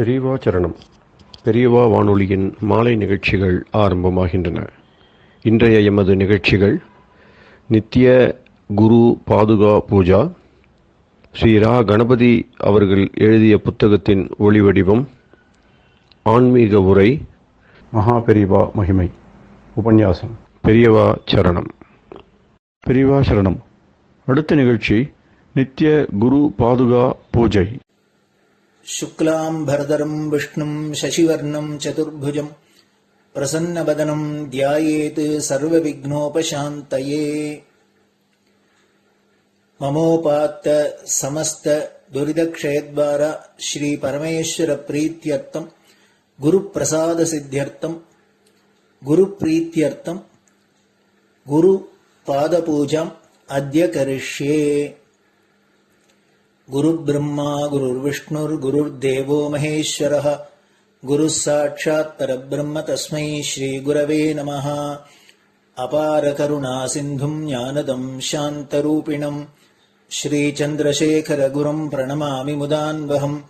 பெரியவா சரணம். பெரியவா வானொலியின் மாலை நிகழ்ச்சிகள் ஆரம்பமாகின்றன. இன்றைய எமது நிகழ்ச்சிகள் நித்திய குரு பாதுகா பூஜா, ஸ்ரீ ரா கணபதி அவர்கள் எழுதிய புத்தகத்தின் ஒளிவடிவம், ஆன்மீக உரை, மகா பெரியவா மகிமை, உபன்யாசம். பெரியவா சரணம். பெரியவா சரணம். அடுத்த நிகழ்ச்சி நித்திய குரு பாதுகா பூஜை. शुक्लां भरदरं विष्णुं शशिवर्णं चतुर्भुजं प्रसन्नवदनं ध्यायेत् सर्वविघ्नोपशान्तये। ममोपात्त समस्त दुरितक्षयद्वारा श्री परमेश्वर प्रीत्यर्थं गुरुप्रसाद सिद्ध्यर्थं गुरुप्रीत्यर्थं गुरुपादपूजाम् अद्य करिष्ये। गुरुर्ब्रह्मा गुरुर्विष्णुर्गुरुर्देवो महेश्वरः गुरुः साक्षात् परब्रह्म तस्मै श्रीगुरवे नमः। अपार करुणासिन्धुं ज्ञानदं शान्तरूपिणं श्रीचन्द्रशेखरगुरुं प्रणमामि मुदान्वहम्।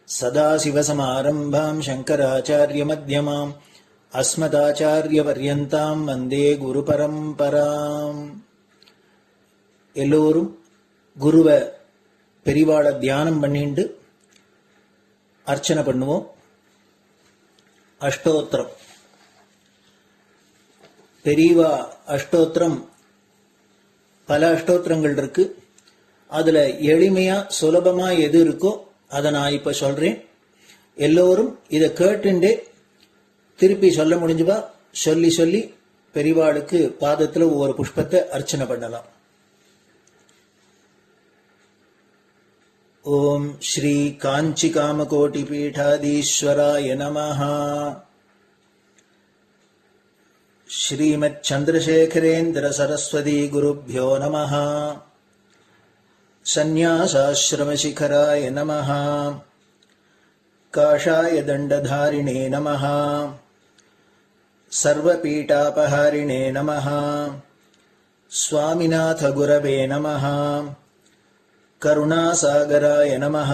सदाशिवसमारम्भां शङ्कराचार्यमध्यमाम् अस्मदाचार्यपर्यन्तां वन्दे गुरुपरम्पराम्. எல்லோரும் குருவை பெரிவாளை தியானம் பண்ணிண்டு அர்ச்சனை பண்ணுவோம். அஷ்டோத்திரம். பெரியவா அஷ்டோத்திரம் பல அஷ்டோத்திரங்கள் இருக்கு. அதுல எளிமையா சுலபமா எது இருக்கோ அதை நான் இப்ப சொல்றேன். எல்லோரும் இதை கேட்டுண்டே திருப்பி சொல்ல முடிஞ்சுவா சொல்லி சொல்லி பெரிவாளுக்கு பாதத்துல ஒவ்வொரு புஷ்பத்தை அர்ச்சனை பண்ணலாம். ओम श्री कांची कामकोटि पीठाधीश्वराय नमः. श्रीमत् चंद्रशेखरेन्द्र सरस्वती गुरुभ्यो नमः. संन्यासाश्रम शिखराय नमः. काषाय दंडधारिणे नमः. सर्वपीठापहारिणे नमः. स्वामिनाथ गुरवे नमः. करुणासागराय नमः.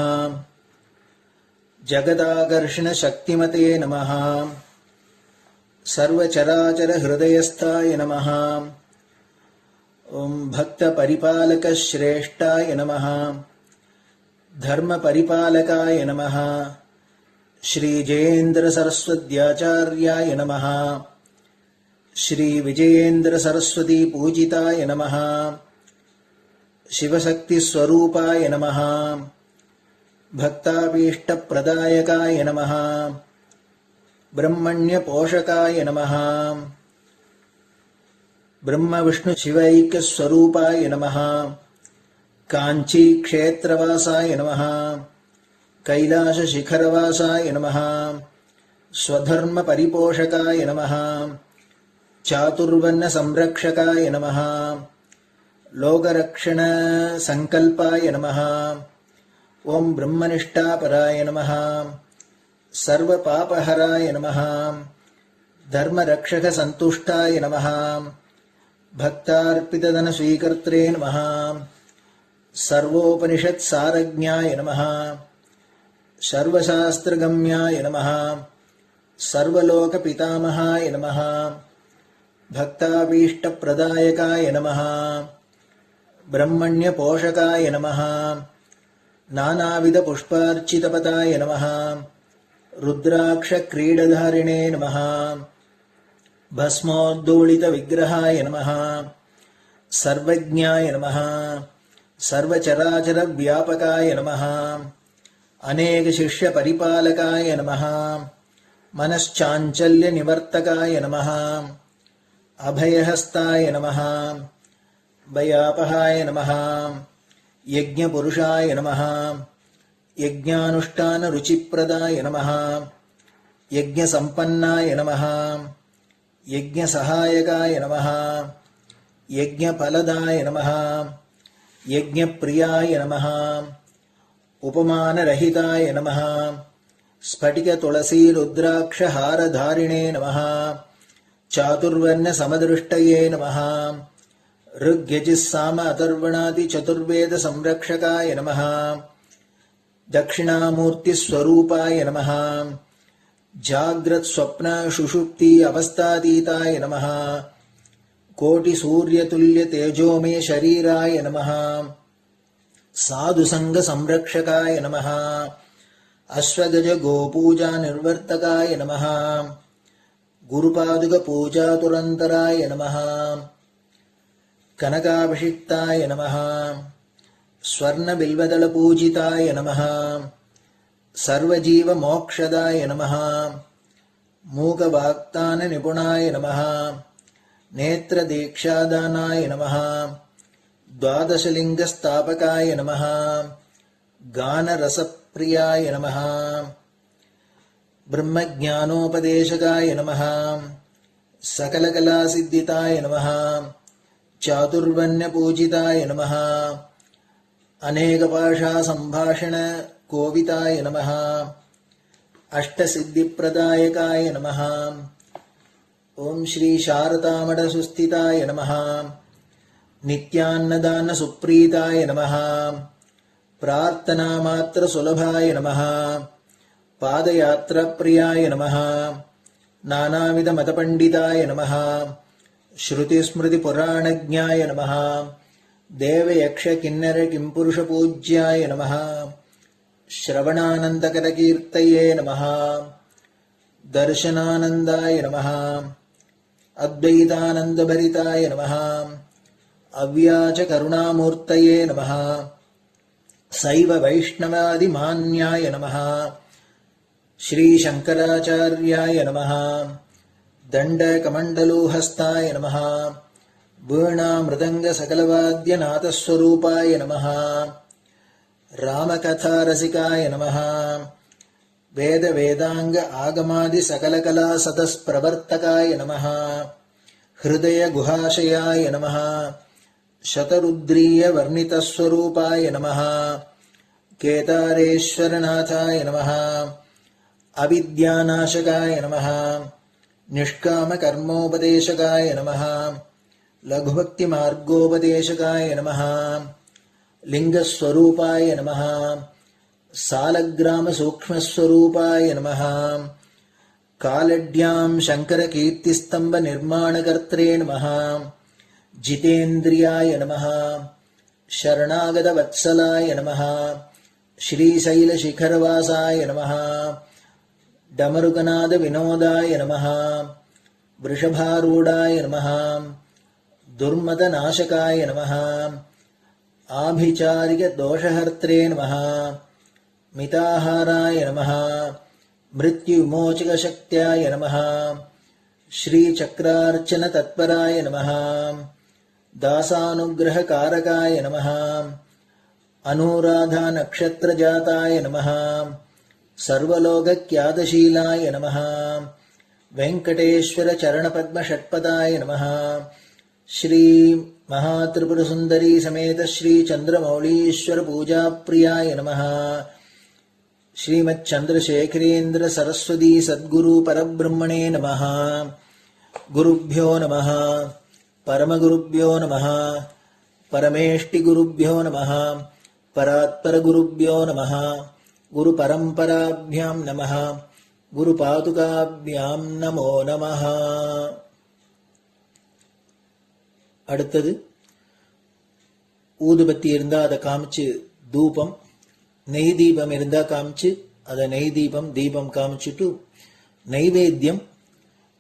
जगदाकर्षण शक्तिमते नमः. सर्वचराचर हृदयस्थाय नमः. ओम भक्त परिपालक श्रेष्ठाय नमः. धर्म परिपालकाय नमः. श्री जयेन्द्र सरस्वत्याचार्याय नमः. श्री विजयेन्द्र सरस्वती पूजिताय नमः. शिवशक्ति स्वरूपाय नमः. भक्ताभीष्ट प्रदायकाय नमः. ब्रह्मण्य पोषकाय नमः. ब्रह्म विष्णु शिवैक्य स्वरूपाय नमः. कांची क्षेत्रवासाय नमः. कैलाश शिखरवासाय नमः. स्वधर्म परिपोषकाय नमः. चातुर्वर्ण संरक्षकाय नमः. लोकरक्षण संकल्पाय नमः. ओम ब्रह्मनिष्ठापराय नमः. सर्वपापहराय नमः. धर्मरक्षक संतुष्टाय नमः. भक्तार्पितधन स्वीकर्त्रे नमः. सर्वोपनिषत् सारज्ञाय नमः. सर्वशास्त्रगम्याय नमः. सर्वलोक पितामहाय नमः. भक्ताभीष्ट प्रदायकाय नमः. ब्रह्मण्य पोषकाय नमः. नानाविध पुष्पार्चितपताय नमः. रुद्राक्ष क्रीडधारिणे नमः. भस्मोद्दोलित विग्रहाय नमः. सर्वज्ञाय नमः. सर्वचराचर व्यापकाय नमः. अनेक शिष्य परिपालकाय नमः. मनश्चाञ्चल्य निवर्तकाय नमः. अभयहस्ताय नमः. भयापहाय नमः. यज्ञपुरुषाय नमः. यज्ञानुष्ठान रुचिप्रदाय नमः. यज्ञसम्पन्नाय नमः. यज्ञसहायकाय नमः. यज्ञफलदाय नमः. यज्ञप्रियाय नमः. उपमानरहिताय नमः. स्फटिक तुलसी रुद्राक्ष हारधारिणे नमः. चातुर्वर्ण समदृष्टये नमः. ऋग्यजुस्साम अथर्वणादि चतुर्वेद संरक्षकाय नमः. दक्षिणामूर्तिस्वरूपाय नमः जाग्रत् स्वप्न सुषुप्ति अवस्थातीताय नमः कोटिसूर्यतुल्यतेजोमय शरीराय नमः साधुसङ्गसंरक्षकाय नमः अश्वगज गोपूजा निर्वर्तकाय नमः गुरुपादुकपूजातुरन्तराय नमः कनकाभिषिक्ताय नमः स्वर्णबिल्वदलपूजिताय नमः सर्वजीवमोक्षदाय नमः मूकवाक्ताननिपुणाय नमः नेत्रदीक्षादानाय नमः द्वादशलिङ्गस्थापकाय नमः गानरसप्रियाय नमः ब्रह्मज्ञानोपदेशकाय नमः सकलकलासिद्धिताय नमः चातुर्वर्ण्यपूजिताय नमः अनेकभाषासम्भाषण कोविताय नमः अष्टसिद्धिप्रदायकाय नमः ओम श्री शारदामठसुस्थिताय नमः नित्यान्नदानसुप्रीताय नमः प्रार्थनामात्रसुलभाय नमः पादयात्राप्रियाय नमः नानाविधमतपण्डिताय नमः श्रुतिस्मृतिपुराणज्ञाय नमः देवयक्षकिन्नरकिंपुरुषपूज्याय नमः श्रवणानन्दकरकीर्तये नमः दर्शनानन्दाय नमः अद्वैतानन्दभरिताय नमः अव्याजकरुणामूर्तये नमः शैव वैष्णवादिमान्याय नमः श्रीशङ्कराचार्याय नमः दण्डकमण्डलोहस्ताय नमः वीणामृदङ्गसकलवाद्यनाथस्वरूपाय नमः रामकथारसिकाय नमः वेदवेदाङ्ग आगमादिसकलकलासतस्प्रवर्तकाय नमः हृदयगुहाशयाय नमः शतरुद्रीयवर्णितस्वरूपाय नमः केदारेश्वरनाथाय नमः अविद्यानाशकाय नमः निष्कामकर्मोपदेशकाय नमः लघुभक्तिमार्गोपदेशकाय नमः लिङ्गस्वरूपाय नमः सालग्रामसूक्ष्मस्वरूपाय नमः कालड्यां शङ्करकीर्तिस्तम्भनिर्माणकर्त्रे नमः जितेन्द्रियाय नमः शरणागतवत्सलाय नमः श्रीशैलशिखरवासाय नमः डमरुकनादविनोदाय नमः वृषभारूढाय नमः दुर्मदनाशकाय नमः आभिचारिकदोषहर्त्रे नमः मिताहाराय नमः मृत्युविमोचकशक्त्याय नमः श्रीचक्रार्चनतत्पराय नमः दासानुग्रहकारकाय नमः अनुराधानक्षत्रजाताय नमः सर्वलोकख्यातशीलाय नमः वेङ्कटेश्वरचरणपद्मषट्पदाय नमः श्री महात्रिपुरसुन्दरी समेत श्री चन्द्रमौलीश्वर पूजाप्रियाय नमः श्रीमच्चन्द्रशेखरेन्द्र सरस्वती सद्गुरु परब्रह्मणे नमः गुरुभ्यो नमः परमगुरुभ्यो नमः परमेष्टिगुरुभ्यो नमः परात्परगुरुभ्यो नमः गुरुपरम्पराभ्यां नमः गुरुपादुकाभ्यां नमो नमः. அடுத்தது ஊதுபத்தி இருந்தா அதை காமிச்சு தூபம், நெய் தீபம் இருந்தா காமிச்சு அதை நெய் தீபம் தீபம் காமிச்சுட்டு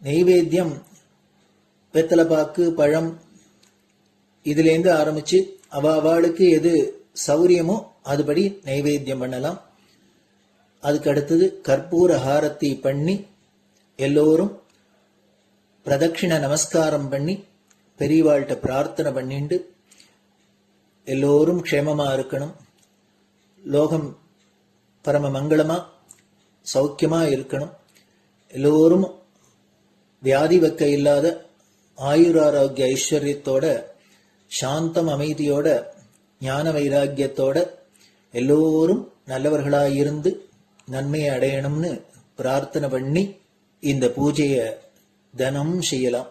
நைவேத்தியம் வெத்தலைப்பாக்கு பழம் இதுலேருந்து ஆரம்பிச்சு அவளுக்கு எது சௌரியமோ அதுபடி நைவேத்தியம் பண்ணலாம். அதுக்கு அடுத்தது கற்பூர ஹாரத்தி பண்ணி எல்லோரும் பிரதட்சிண நமஸ்காரம் பண்ணி பெரியவாள்கிட்ட பிரார்த்தனை பண்ணிண்டு எல்லோரும் க்ஷேமமா இருக்கணும், லோகம் பரம மங்களமா சௌக்கியமா இருக்கணும், எல்லோரும் வியாதி வெக்க இல்லாத ஆயுராரோக்கிய ஐஸ்வர்யத்தோட சாந்தம் அமைதியோட ஞான வைராக்கியத்தோட எல்லோரும் நல்லவர்களாயிருந்து நன்மையை அடையணும்னு பிரார்த்தனை பண்ணி இந்த பூஜையை தினம் செய்யலாம்.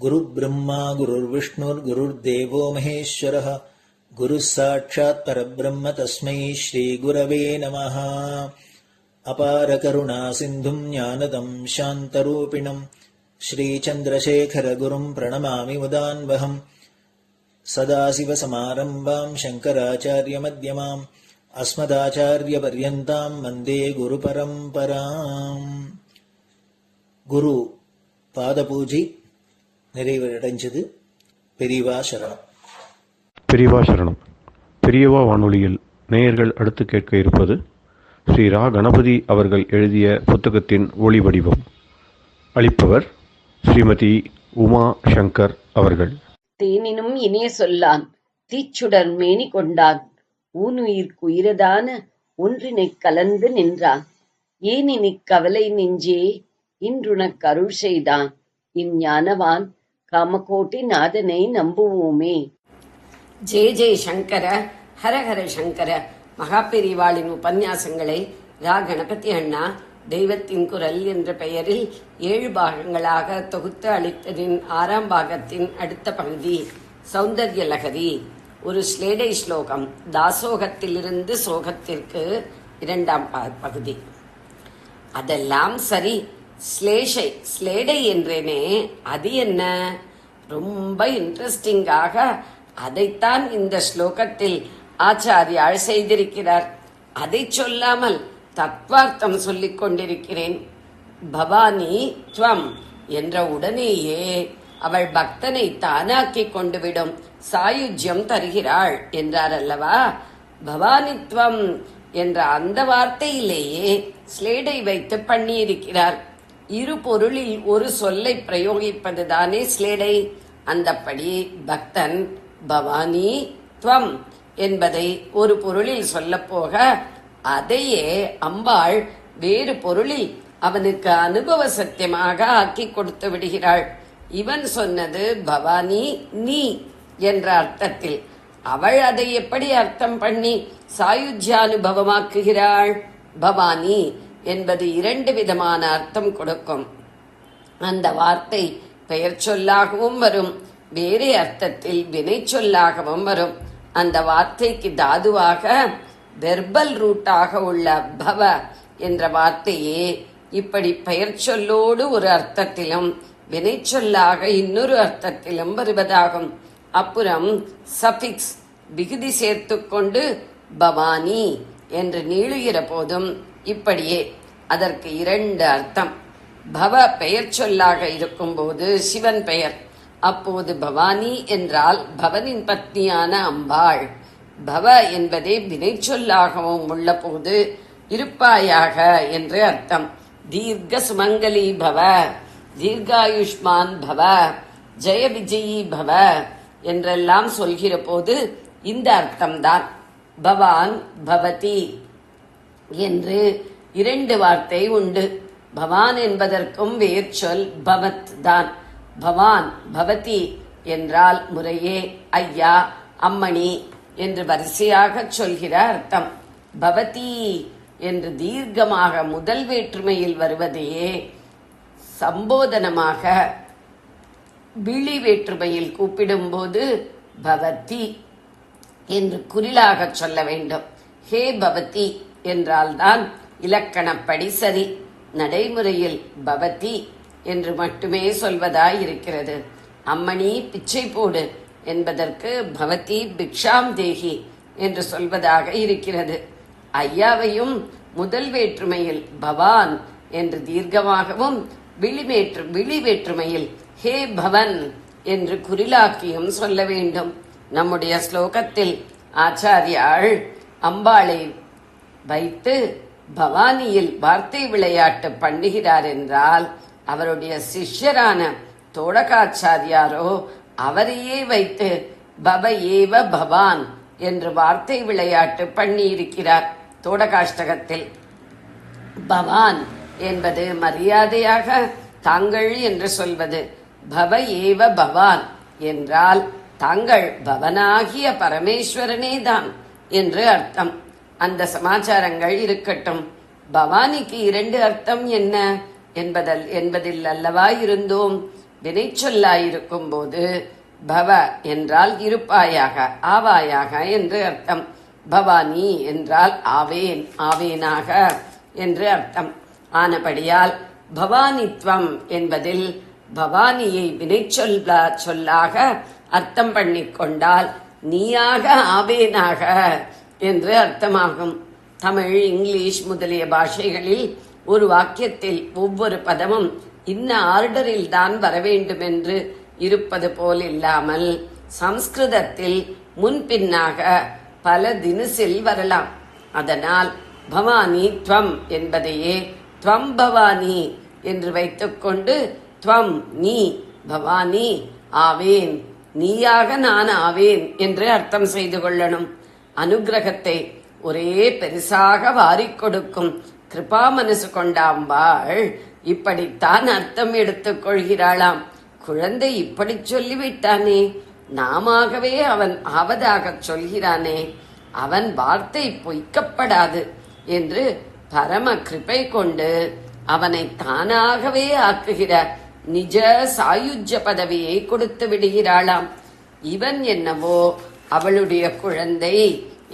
குரு பிரம்மா குருர் விஷ்ணுர் குருர் தேவோ மகேஸ்வரः குரு சாட்சாத் பரபிரம்ம தஸ்மை ஸ்ரீ குரவே நமஹ. அபார கருணா சிந்தும் ஞானதம் சாந்தரூபிணம் ஸ்ரீ சந்திரசேகர குரும் பிரணமாமி முதான்வகம். சதாசிவசமாரம்பாம் சங்கராச்சாரிய மத்யமாம் அஸ்மதாச்சாரிய பர்யந்தாம் வந்தே குரு பரம்பராம். குரு பாத பூஜை நிறைவடைஞ்சது. பெரியவா சரணம். பெரியவா சரணம். பெரியவா வானொலியில் நேயர்கள் அடுத்து கேட்க இருப்பது ஸ்ரீ ரா கணபதி அவர்கள் எழுதிய புத்தகத்தின் ஒளி வடிவம். அளிப்பவர் ஸ்ரீமதி உமா சங்கர் அவர்கள். தேனினும் இனிய சொல்லான் தீச்சுடர் மேனி கொண்டான் ஊனுயிர்க்குயிரதான ஒன்றினைக் கலந்து நின்றான் ஏனினிக் கவலை நெஞ்சே இன்றுனக் அருள் செய்தான் இஞ்ஞானவான் காமகோட்டி நாதனை நம்புவோமே. ஜெய ஜெய சங்கர, ஹரஹர சங்கர. மகாபெரிவாளின் உபன்யாசங்களை ரா கணபதி அண்ணா தெய்வத்தின் குரல் என்ற பெயரில் 7 பாகங்களாக தொகுத்து அளித்ததின் 6ஆம் பாகத்தின் அடுத்த பகுதி சௌந்தர்ய லகரி. ஒரு ஸ்லேடை ஸ்லோகம், தாசோகத்திலிருந்து சோகத்திற்கு 2ஆம் பகுதி. அதெல்லாம் சரி, ஸ்லேடை என்றேனே, அது என்ன? ரொம்ப இன்ட்ரெஸ்டிங்காக அதைத்தான் இந்த ஸ்லோகத்தில் ஆச்சாரியால் செய்திருக்கிறார். அதை சொல்லாமல் தத்வார்த்தம் சொல்லிக் கொண்டிருக்கிறேன். பவானி துவம் என்ற உடனேயே அவள் பக்தனை தானாக்கி கொண்டு விடும் சாயுஜ்யம் தருகிறாள் என்றார் அல்லவா. பவானித்வம் என்ற அந்த வார்த்தையிலேயே ஸ்லேடை வைத்து பண்ணியிருக்கிறார். இரு பொருளில் ஒரு சொல்லை பிரயோகிப்பதுதானே ஸ்லேடை. அந்தப்படி பக்தன் பவானி துவம் என்பதை ஒரு பொருளில் சொல்லப்போக அதையே அம்பாள் வேறு பொருளில் அவனுக்கு அனுபவ சத்தியமாக ஆக்கி கொடுத்து விடுகிறாள். இவன் சொன்னது பவானி நீ என்ற அர்த்தத்தில். அவள் அதை எப்படி அர்த்தம் பண்ணி சாயுஜ்யானுபவமாக்குகிறாள்? பவானி என்பது 2 விதமான அர்த்தம் கொடுக்கும். அந்த வார்த்தை பெயர் சொல்லாகவும் வரும், வேறே அர்த்தத்தில் வினை சொல்லாகவும் வரும். அந்த வார்த்தைக்கு தாதுவாக வெர்பல் ரூட்டாக உள்ள பவ என்ற வார்த்தையே இப்படி பெயர் சொல்லோடு ஒரு அர்த்தத்திலும் வினை சொல்லாக இன்னொரு அர்த்தத்திலும் வருவதாகும். அப்புறம் சஃபிக்ஸ் விகுதி சேர்த்துக்கொண்டு பவானி என்று நீளுகிற போதும் இப்படியே அதற்கு 2 அர்த்தம். பவ பெயர் சொல்லாக இருக்கும்போது சிவன் பெயர், அப்போது பவானி என்றால் பவனின் பத்னியான அம்பாள். பவ என்பதே வினை சொல்லாகவும் உள்ள போது இருப்பாயாக என்று அர்த்தம். தீர்க்க சுமங்கலி பவ, தீர்காயுஷ்மான் பவ, ஜெய விஜயி பவ என்றெல்லாம் சொல்கிற போது இந்த அர்த்தம்தான். பவான் பவதி என்று 2 வார்த்தை உண்டு. பவான் என்பதற்கும் வேர் சொல் பவத் தான். பவான் பவதி என்றால் முறையே ஐயா அம்மணி என்று வரிசையாக சொல்கிற அர்த்தம். பவதி என்று தீர்க்கமாக முதல் வேற்றுமையில் வருவதையே சம்போதனமாக விழி வேற்றுமையில் கூப்பிடும்போது பவதி என்று குறிலாக சொல்ல வேண்டும். ஹே பவதி என்றால்தான் இலக்கணப்படி சரி. நடைமுறையில் பவதி என்று மட்டுமே சொல்வதாய் இருக்கிறது. அம்மணி பிச்சை போடு என்பதற்கு பவதி பிக்ஷாம் தேகி என்று சொல்வதாக இருக்கிறது. ஐயாவையும் முதல் வேற்றுமையில் பவான் என்று தீர்க்கமாகவும் விழி வேற்றுமையில் ஹே பவன் என்று குறிலாக்கியும் சொல்ல வேண்டும். நம்முடைய ஸ்லோகத்தில் ஆச்சாரியாள் அம்பாளை வைத்து பவானியில் வார்த்தை விளையாட்டு பண்ணுகிறார் என்றால் அவருடைய சிஷ்யரான தோடகாச்சாரியாரோ அவரையே வைத்து பவ ஏவ பவான் என்று வார்த்தை விளையாட்டு பண்ணியிருக்கிறார். தோடகாஷ்டகத்தில் பவான் என்பது மரியாதையாக தாங்கள் என்று சொல்வது. பவ ஏவ பவான் என்றால் தாங்கள் பவனாகிய பரமேஸ்வரனே தான் என்று அர்த்தம். அந்த சமாச்சாரங்கள் இருக்கட்டும். பவானிக்கு 2 அர்த்தம் என்ன என்பதில் அல்லவா இருந்தோம். வினை சொல்லாயிருக்கும் போது பவ என்றால் இருப்பாயாக, ஆவாயாக என்று அர்த்தம். பவானி என்றால் ஆவேன், ஆவேனாக என்று அர்த்தம். ஆனபடியால் பவானித்வம் என்பதில் பவானியை வினைச்சொல்லாக அர்த்தம் பண்ணிக்கொண்டால் நீயாக ஆவேனாக என்று அர்த்தமாகும். தமிழ், இங்கிலீஷ் முதலிய பாஷைகளில் ஒரு வாக்கியத்தில் ஒவ்வொரு பதமும் இன்ன ஆர்டரில் தான் வரவேண்டும் என்று இருப்பது போல் இல்லாமல் சம்ஸ்கிருதத்தில் முன்பின்னாக பல தினசில் வரலாம். அதனால் பவானி துவம் என்பதையே துவம் பவானி என்று வைத்துக்கொண்டு துவம் நீ, பவானி ஆவேன், நீயாக நான் ஆவேன் என்று அர்த்தம் செய்து கொள்ளணும். அனுகிரகத்தை ஒரே பெருசாக வாரிக் கொடுக்கும் கிருபா மனசு கொண்டாம்பாள் இப்படித்தான் அர்த்தம் எடுத்துக் கொள்கிறாளாம். குழந்தை இப்படி சொல்லிவிட்டானே, நாமாகவே அவன் ஆவதாகச் சொல்கிறானே, அவன் வார்த்தை பொய்க்கப்படாது என்று பரம கிருபை கொண்டு அவனை தானாகவே ஆக்குகிற நிஜ சாயுஜ்ய பதவியை கொடுத்து விடுகிறாளாம். இவன் என்னவோ அவளுடைய குழந்தை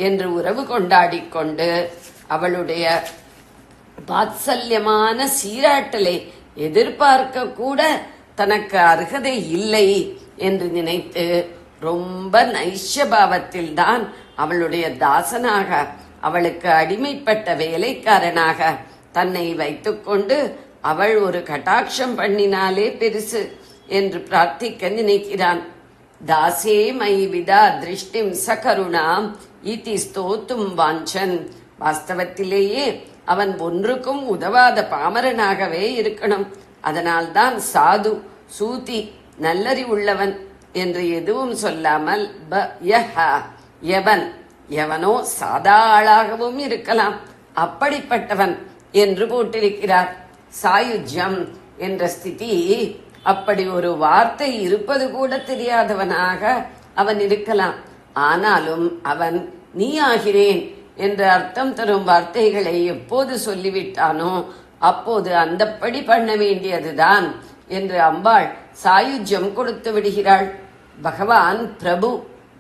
என்று உறவு கொண்டாடிக்கொண்டு அவளுடைய வாத்சல்யமான சீராட்டலை எதிர்பார்க்க கூட தனக்கு அருகதை இல்லை என்று நினைத்து ரொம்ப நைஷ்யபாவத்தில் தான் அவளுடைய தாசனாக, அவளுக்கு அடிமைப்பட்ட வேலைக்காரனாக தன்னை வைத்துக்கொண்டு அவள் ஒரு கட்டாட்சம் பண்ணினாலே பெருசு என்று பிரார்த்திக்க நினைக்கிறான். தாசே மை விதா திருஷ்டிம் சகருணாம் இதி ஸ்தோத்தும் வாஞ்சன். வாஸ்தவத்திலேயே அவன் ஒன்றுக்கும் உதவாத பாமரனாகவே இருக்கணும். அதனால்தான் சாது, சூதி, நல்லறிவுள்ளவன் என்று எதுவும் சொல்லாமல் எவன், எவனோ சாதா ஆளாகவும் இருக்கலாம், அப்படிப்பட்டவன் என்று போட்டிருக்கிறார். சாயுஜ்யம் என்ற ஸ்திதி, அப்படி ஒரு வார்த்தை இருப்பது கூட தெரியாதவனாக அவன் இருக்கலாம். ஆனாலும் அவன் நீ ஆகிறேன் என்று அர்த்தம் தரும் வார்த்தைகளை எப்போது சொல்லிவிட்டானோ அப்போது அந்தப்படி பண்ண வேண்டியதுதான் என்று அம்பாள் சாயுஜ்யம் கொடுத்து விடுகிறாள். பகவான் பிரபு,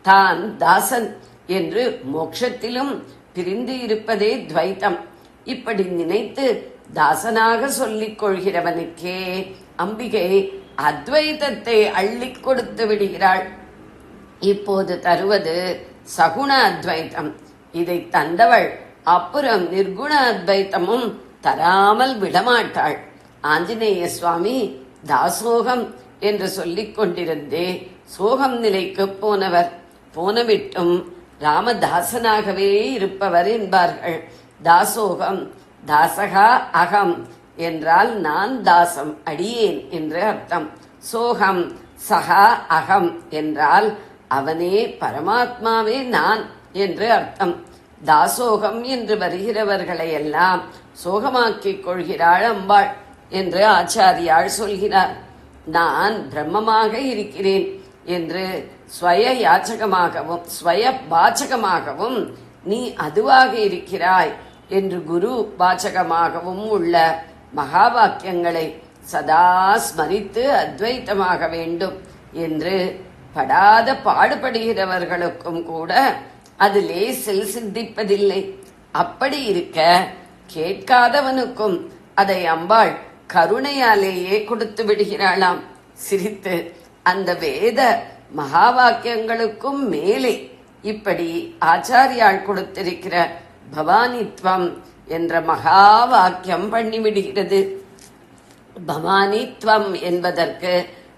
தான் தாசன் என்று மோட்சத்திலும் பிரிந்து இருப்பதே துவைத்தம். இப்படி நினைத்து தாசனாக சொல்லிக் கொள்கிறவனுக்கே அம்பிகை அத்வைதத்தை அள்ளிக் கொடுத்து விடுகிறாள். இப்போது தருவது சகுண அத்வைத்தம். இதை தந்தவள் அப்புறம் நிர்குண அத்வைத்தமும் தராமல் விடமாட்டாள். ஆஞ்சநேய சுவாமி தாசோகம் என்று சொல்லிக் கொண்டிருந்தே சோகம் நிலைக்கு போனவர். போனவிட்டும் ராமதாசனாகவே இருப்பவர் என்பார்கள். தாசோகம், தாசகா அகம் என்றால் நான் தாசம், அடியேன் என்று அர்த்தம். சோகம் சகா அகம் என்றால் அவனே பரமாத்மாவே நான் என்று அர்த்தம். தாசோகம் என்று வருகிறவர்களை எல்லாம் சோகமாக்கிக் கொள்கிறாள் அம்பாள் என்று ஆச்சாரியாள் சொல்கிறார். நான் பிரம்மமாக இருக்கிறேன் என்று ஸ்வய யாச்சகமாகவும் ஸ்வய வாச்சகமாகவும், நீ அதுவாக இருக்கிறாய் என்று குரு வாச்சகமாகவும் உள்ள மகா வாக்கியங்களை சதா ஸ்மரித்து அத்வைத்தமாக வேண்டும் என்று படாத பாடுபடுகிறவர்களுக்கும் கூட அது லேசில் சித்திப்பதில்லை. அப்படி இருக்க கேட்காதவனுக்கும் அதை அம்பாள் கருணையாலேயே கொடுத்து விடுகிறாளாம். சிரித்து அந்த வேத மகா வாக்கியங்களுக்கும் மேலே இப்படி ஆச்சாரியால் கொடுத்திருக்கிற பவானித்வம் என்ற மகா வாக்கியம் பண்ணிவிடுகிறது. பவானித்வம் என்பதற்கு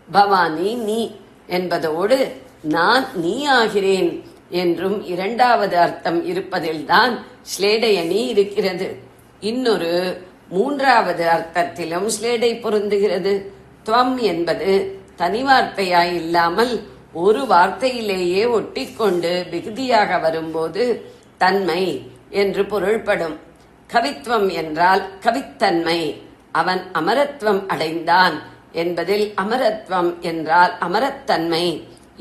பவானி நீ என்பதோடு நான் நீ ஆகிறேன் என்றும் இரண்டாவது அர்த்தம் இருப்பதில்தான் ஸ்லேடையணி இருக்கிறது. இன்னொரு மூன்றாவது அர்த்தத்திலும் ஸ்லேடை பொருந்துகிறது. துவம் என்பது தனி வார்த்தையாய் இல்லாமல் ஒரு வார்த்தையிலேயே ஒட்டிக்கொண்டு விகுதியாக வரும்போது தன்மை என்று பொருள்படும். கவித்துவம் என்றால் கவித்தன்மை, அவன் அமரத்துவம் அடைந்தான் என்பதில் அமரத்துவம் என்றால் அமரத்தன்மை.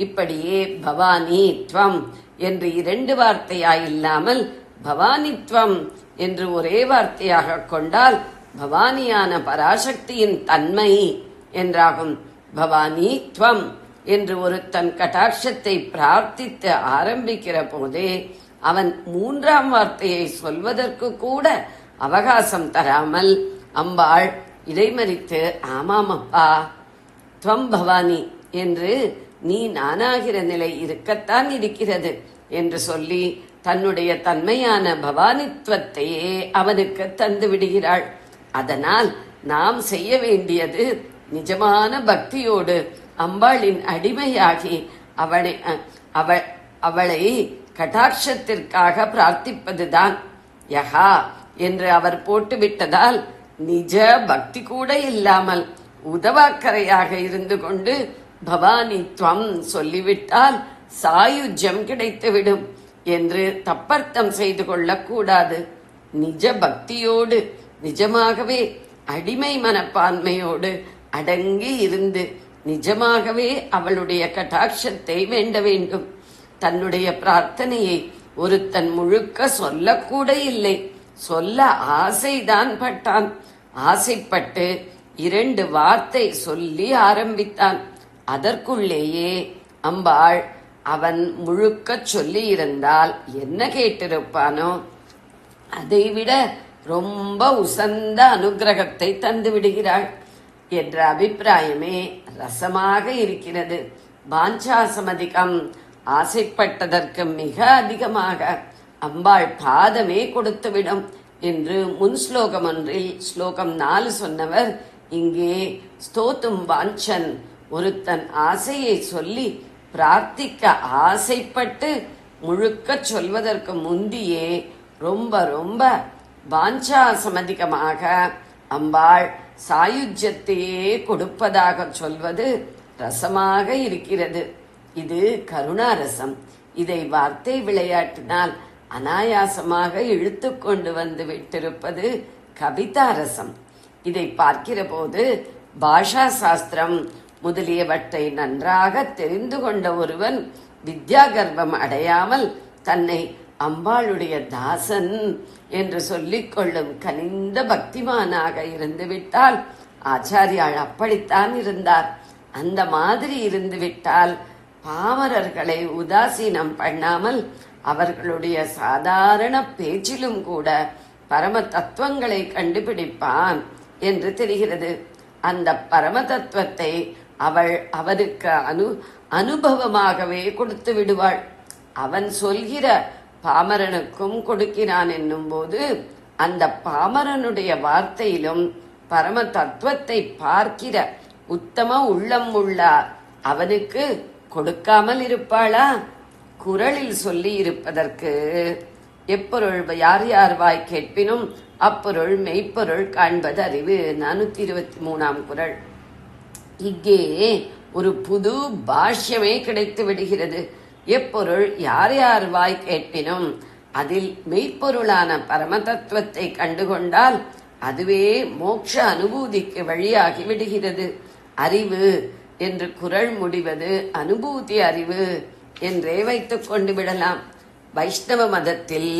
இப்படியே பவானி துவம் என்று இரண்டு வார்த்தையாய் இல்லாமல் பவானித்வம் என்று ஒரே வார்த்தையாக கொண்டால் பவானியான பராசக்தியின் தன்மை என்றாகும். பவானி துவம் என்று ஒருத்தன் கட்டாட்சத்தை பிரார்த்தித்து ஆரம்பிக்கிற போதே அவன் மூன்றாம் வார்த்தையை சொல்வதற்கு கூட அவகாசம் தராமல் அம்பாள் இடைமறித்து, ஆமாம் அப்பா, துவம் பவானி என்று நீ நானாகிற நிலை இருக்கத்தான் இருக்கிறது என்று சொல்லி தன்னுடைய தன்மையான பவானித்துவத்தையே அவனுக்கு தந்து விடுகிறாள். அதனால் நாம் செய்ய வேண்டியது நிஜமான பக்தியோடு அம்பாளின் அடிமையாகி அவளை கட்டாட்சத்திற்காக பிரார்த்திப்பதுதான். யகா என்று அவர் போட்டுவிட்டதால் நிஜ பக்தி கூட இல்லாமல் உதவாக்கரையாக இருந்து கொண்டு பவானி துவம் சொல்லிவிட்டால் சாயுஜ்யம் கிடைத்துவிடும் என்று தப்பர்த்தம் செய்து கொள்ளக்கூடாது. நிஜ பக்தியோடு நிஜமாகவே அடிமை மனப்பான்மையோடு அடங்கி இருந்து நிஜமாகவே அவளுடைய கட்டாட்சத்தை வேண்ட வேண்டும். தன்னுடைய பிரார்த்தனையை ஒருத்தன் முழுக்க சொல்லக்கூட இல்லை, சொல்ல ஆசைதான் பட்டான். ஆசைப்பட்டு 2 வார்த்தை சொல்லி ஆரம்பித்தான். அதற்குள்ளேயே அம்பாள் அவன் முழுக்க சொல்லி இருந்தால் என்ன கேட்டிருப்பானோ அதைவிட ரொம்ப உசந்த அனுகிரகத்தை தந்து விடுகிறாள் என்ற அபிப்பிராயமே ரசமாக இருக்கிறது. பாஞ்சாசமதிகம், ஆசைப்பட்டதற்கு மிக அதிகமாக அம்பாள் பாதமே கொடுத்துவிடும் என்று முன் ஸ்லோகம் ஒன்றில் ஸ்லோகம் 4 சொன்னவர் இங்கே ஸ்தோத்தும் வாஞ்சன் ஒருத்தன் ஆசையை சொல்லி பிரார்த்திக்க ஆசைப்பட்டு முழுக்க சொல்வதற்கு முந்தியே ரொம்ப ரொம்ப வாஞ்சாசமதிகமாக அம்பாள் சாயுஜ்யத்தையே கொடுப்பதாக சொல்வது ரசமாக இருக்கிறது. இது கருணாரசம். இதை வார்த்தை விளையாட்டினால் அனாயாசமாக இழுத்து கொண்டு வந்து விட்டிருப்பது கவிதாரசம். இதை பார்க்கிற போது பாஷா சாஸ்திரம் முதலியவற்றை நன்றாக தெரிந்து கொண்ட ஒருவன் வித்யா கர்வம் அடையாமல் தன்னை அம்பாளுடைய தாசன் என்று சொல்லிக் கொள்ளும் கனிந்த பக்திமானாக இருந்துவிட்டால், ஆச்சாரியாள் அப்படித்தான் இருந்தார், அந்த மாதிரி இருந்துவிட்டால் பாமரர்களை உதாசீனம் பண்ணாமல் அவர்களுடைய சாதாரண பேச்சிலும் கூட பரம தத்துவங்களை கண்டுபிடிப்பான் என்று தெரிகிறது. அந்த பரம தத்துவத்தை அவள் அவருக்கு அனுபவமாகவே கொடுத்து விடுவாள். அவன் சொல்கிற பாமரனுக்கும் கொடுக்கிறான் என்னும் போது அந்த பாமரனுடைய வார்த்தையிலும் பரம தத்துவத்தை பார்க்கிற உத்தம உள்ளம் உள்ளார் அவனுக்கு கொடுக்காமல் இருப்பாளா? குறளில் சொல்லி இருப்பதற்கு எப்பொருள் யார் யார் வாய் கேட்பினும் அப்பொருள் மெய்ப்பொருள் காண்பது அறிவு. 423ஆம் குறள். இங்கே ஒரு புது பாஷ்யமே கிடைத்து விடுகிறது. எப்பொருள் யார் யார் வாய் கேட்பினும் அதில் மெய்ப்பொருளான பரம தத்துவத்தை கண்டுகொண்டால் அதுவே மோட்ச அனுபூதிக்கு வழியாகி விடுகிறது. அறிவு என்று குறள் முடிவது அனுபூதி அறிவு என்றே வைத்துக் கொண்டு விடலாம். வைஷ்ணவ மதத்தில்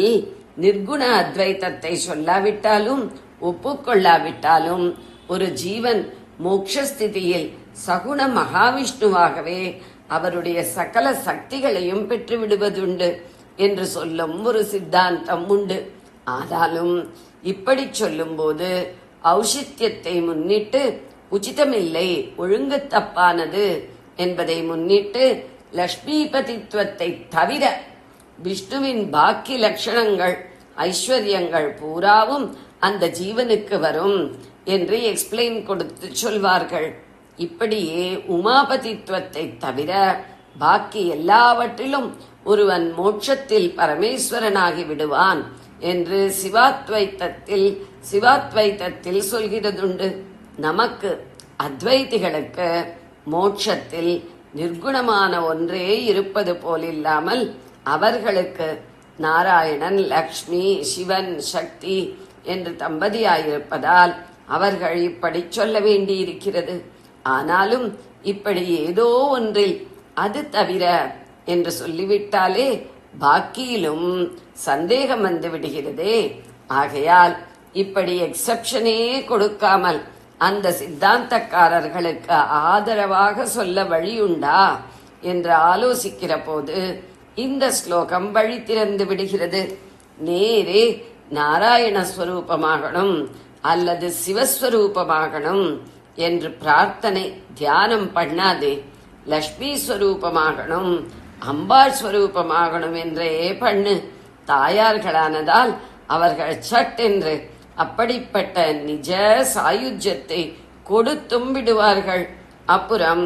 நிர்குண அத்வைத்தத்தை சொல்லாவிட்டாலும் ஒப்புக்கொள்ளாவிட்டாலும் ஒரு ஜீவன் மோட்சஸ்திதியில் சகுண மகாவிஷ்ணுவாகவே அவருடைய சகல சக்திகளையும் பெற்று விடுவதுண்டு என்று சொல்லும் ஒரு சித்தாந்தம் உண்டு. ஆனாலும் இப்படி சொல்லும் போது ஔஷித்யத்தை முன்னிட்டு உச்சிதமில்லை, ஒழுங்கு தப்பானது என்பதை முன்னிட்டு லக்ஷ்மிபதித்துவத்தை தவிர விஷ்ணுவின் பாக்கி லட்சணங்கள் ஐஸ்வர்யங்கள் பூராவும் அந்த ஜீவனுக்கு வரும் என்று எக்ஸ்பிளைன் கொடுத்து சொல்வார்கள். இப்படியே உமாபதித்துவத்தை தவிர பாக்கி எல்லாவற்றிலும் ஒருவன் மோட்சத்தில் பரமேஸ்வரனாகி விடுவான் என்று சிவாத்வைத்தத்தில் சொல்கிறதுண்டு. நமக்கு அத்வைதிகளுக்கு மோட்சத்தில் நிர்குணமான ஒன்றே இருப்பது போலில்லாமல் அவர்களுக்கு நாராயணன், லக்ஷ்மி, சிவன், சக்தி என்று தம்பதியாயிருப்பதால் அவர்கள் இப்படி சொல்ல வேண்டியிருக்கிறது. ஆனாலும் இப்படி ஏதோ ஒன்றில் அது தவிர என்று சொல்லிவிட்டாலே பாக்கியிலும் சந்தேகம் வந்து விடுகிறதே. ஆகையால் இப்படி எக்ஸப்ஷனே கொடுக்காமல் அந்த சித்தாந்தக்காரர்களுக்கு ஆதரவாக சொல்ல வழியுண்டா என்று ஆலோசிக்கிற போது இந்த ஸ்லோகம் வழி திறந்து விடுகிறது. நேரே நாராயண ஸ்வரூபமாகணும் அல்லது சிவஸ்வரூபமாகணும் என்று பிரார்த்தனை தியானம் பண்ணாதே. லக்ஷ்மி ஸ்வரூபமாகணும், அம்பாள் ஸ்வரூபமாகணும் என்றே பண்ணு. தாயார்களானதால் அவர்கள் சட்டென்று அப்படிப்பட்ட நிஜ சாயுஜ்யத்தை கொடுத்தும் விடுவார்கள். அப்புறம்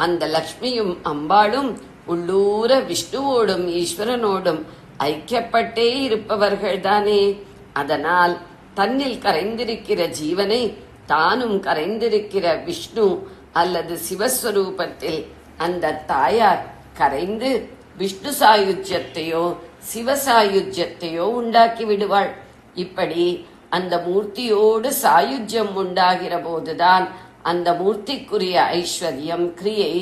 அந்த லக்ஷ்மியும் அம்பாளும் உள்ளூர விஷ்ணுவோடும் ஈஸ்வரனோடும் ஐக்கியப்பட்டே இருப்பவர்கள்தானே. அதனால் தன்னில் கரைந்திருக்கிற ஜீவனை தானும் கரைந்திருக்கிற விஷ்ணு அல்லது சிவஸ்வரூபத்தில் அந்த தாயார் கரைந்து விஷ்ணு சாயுஜ்யத்தையோ சிவசாயுஜ்யத்தையோ உண்டாக்கி விடுவாள். இப்படி அந்த மூர்த்தியோடு சாயுஜ்யம் உண்டாகிற போதுதான் அந்த மூர்த்திக்குரிய ஐஸ்வர்யம் கிரியை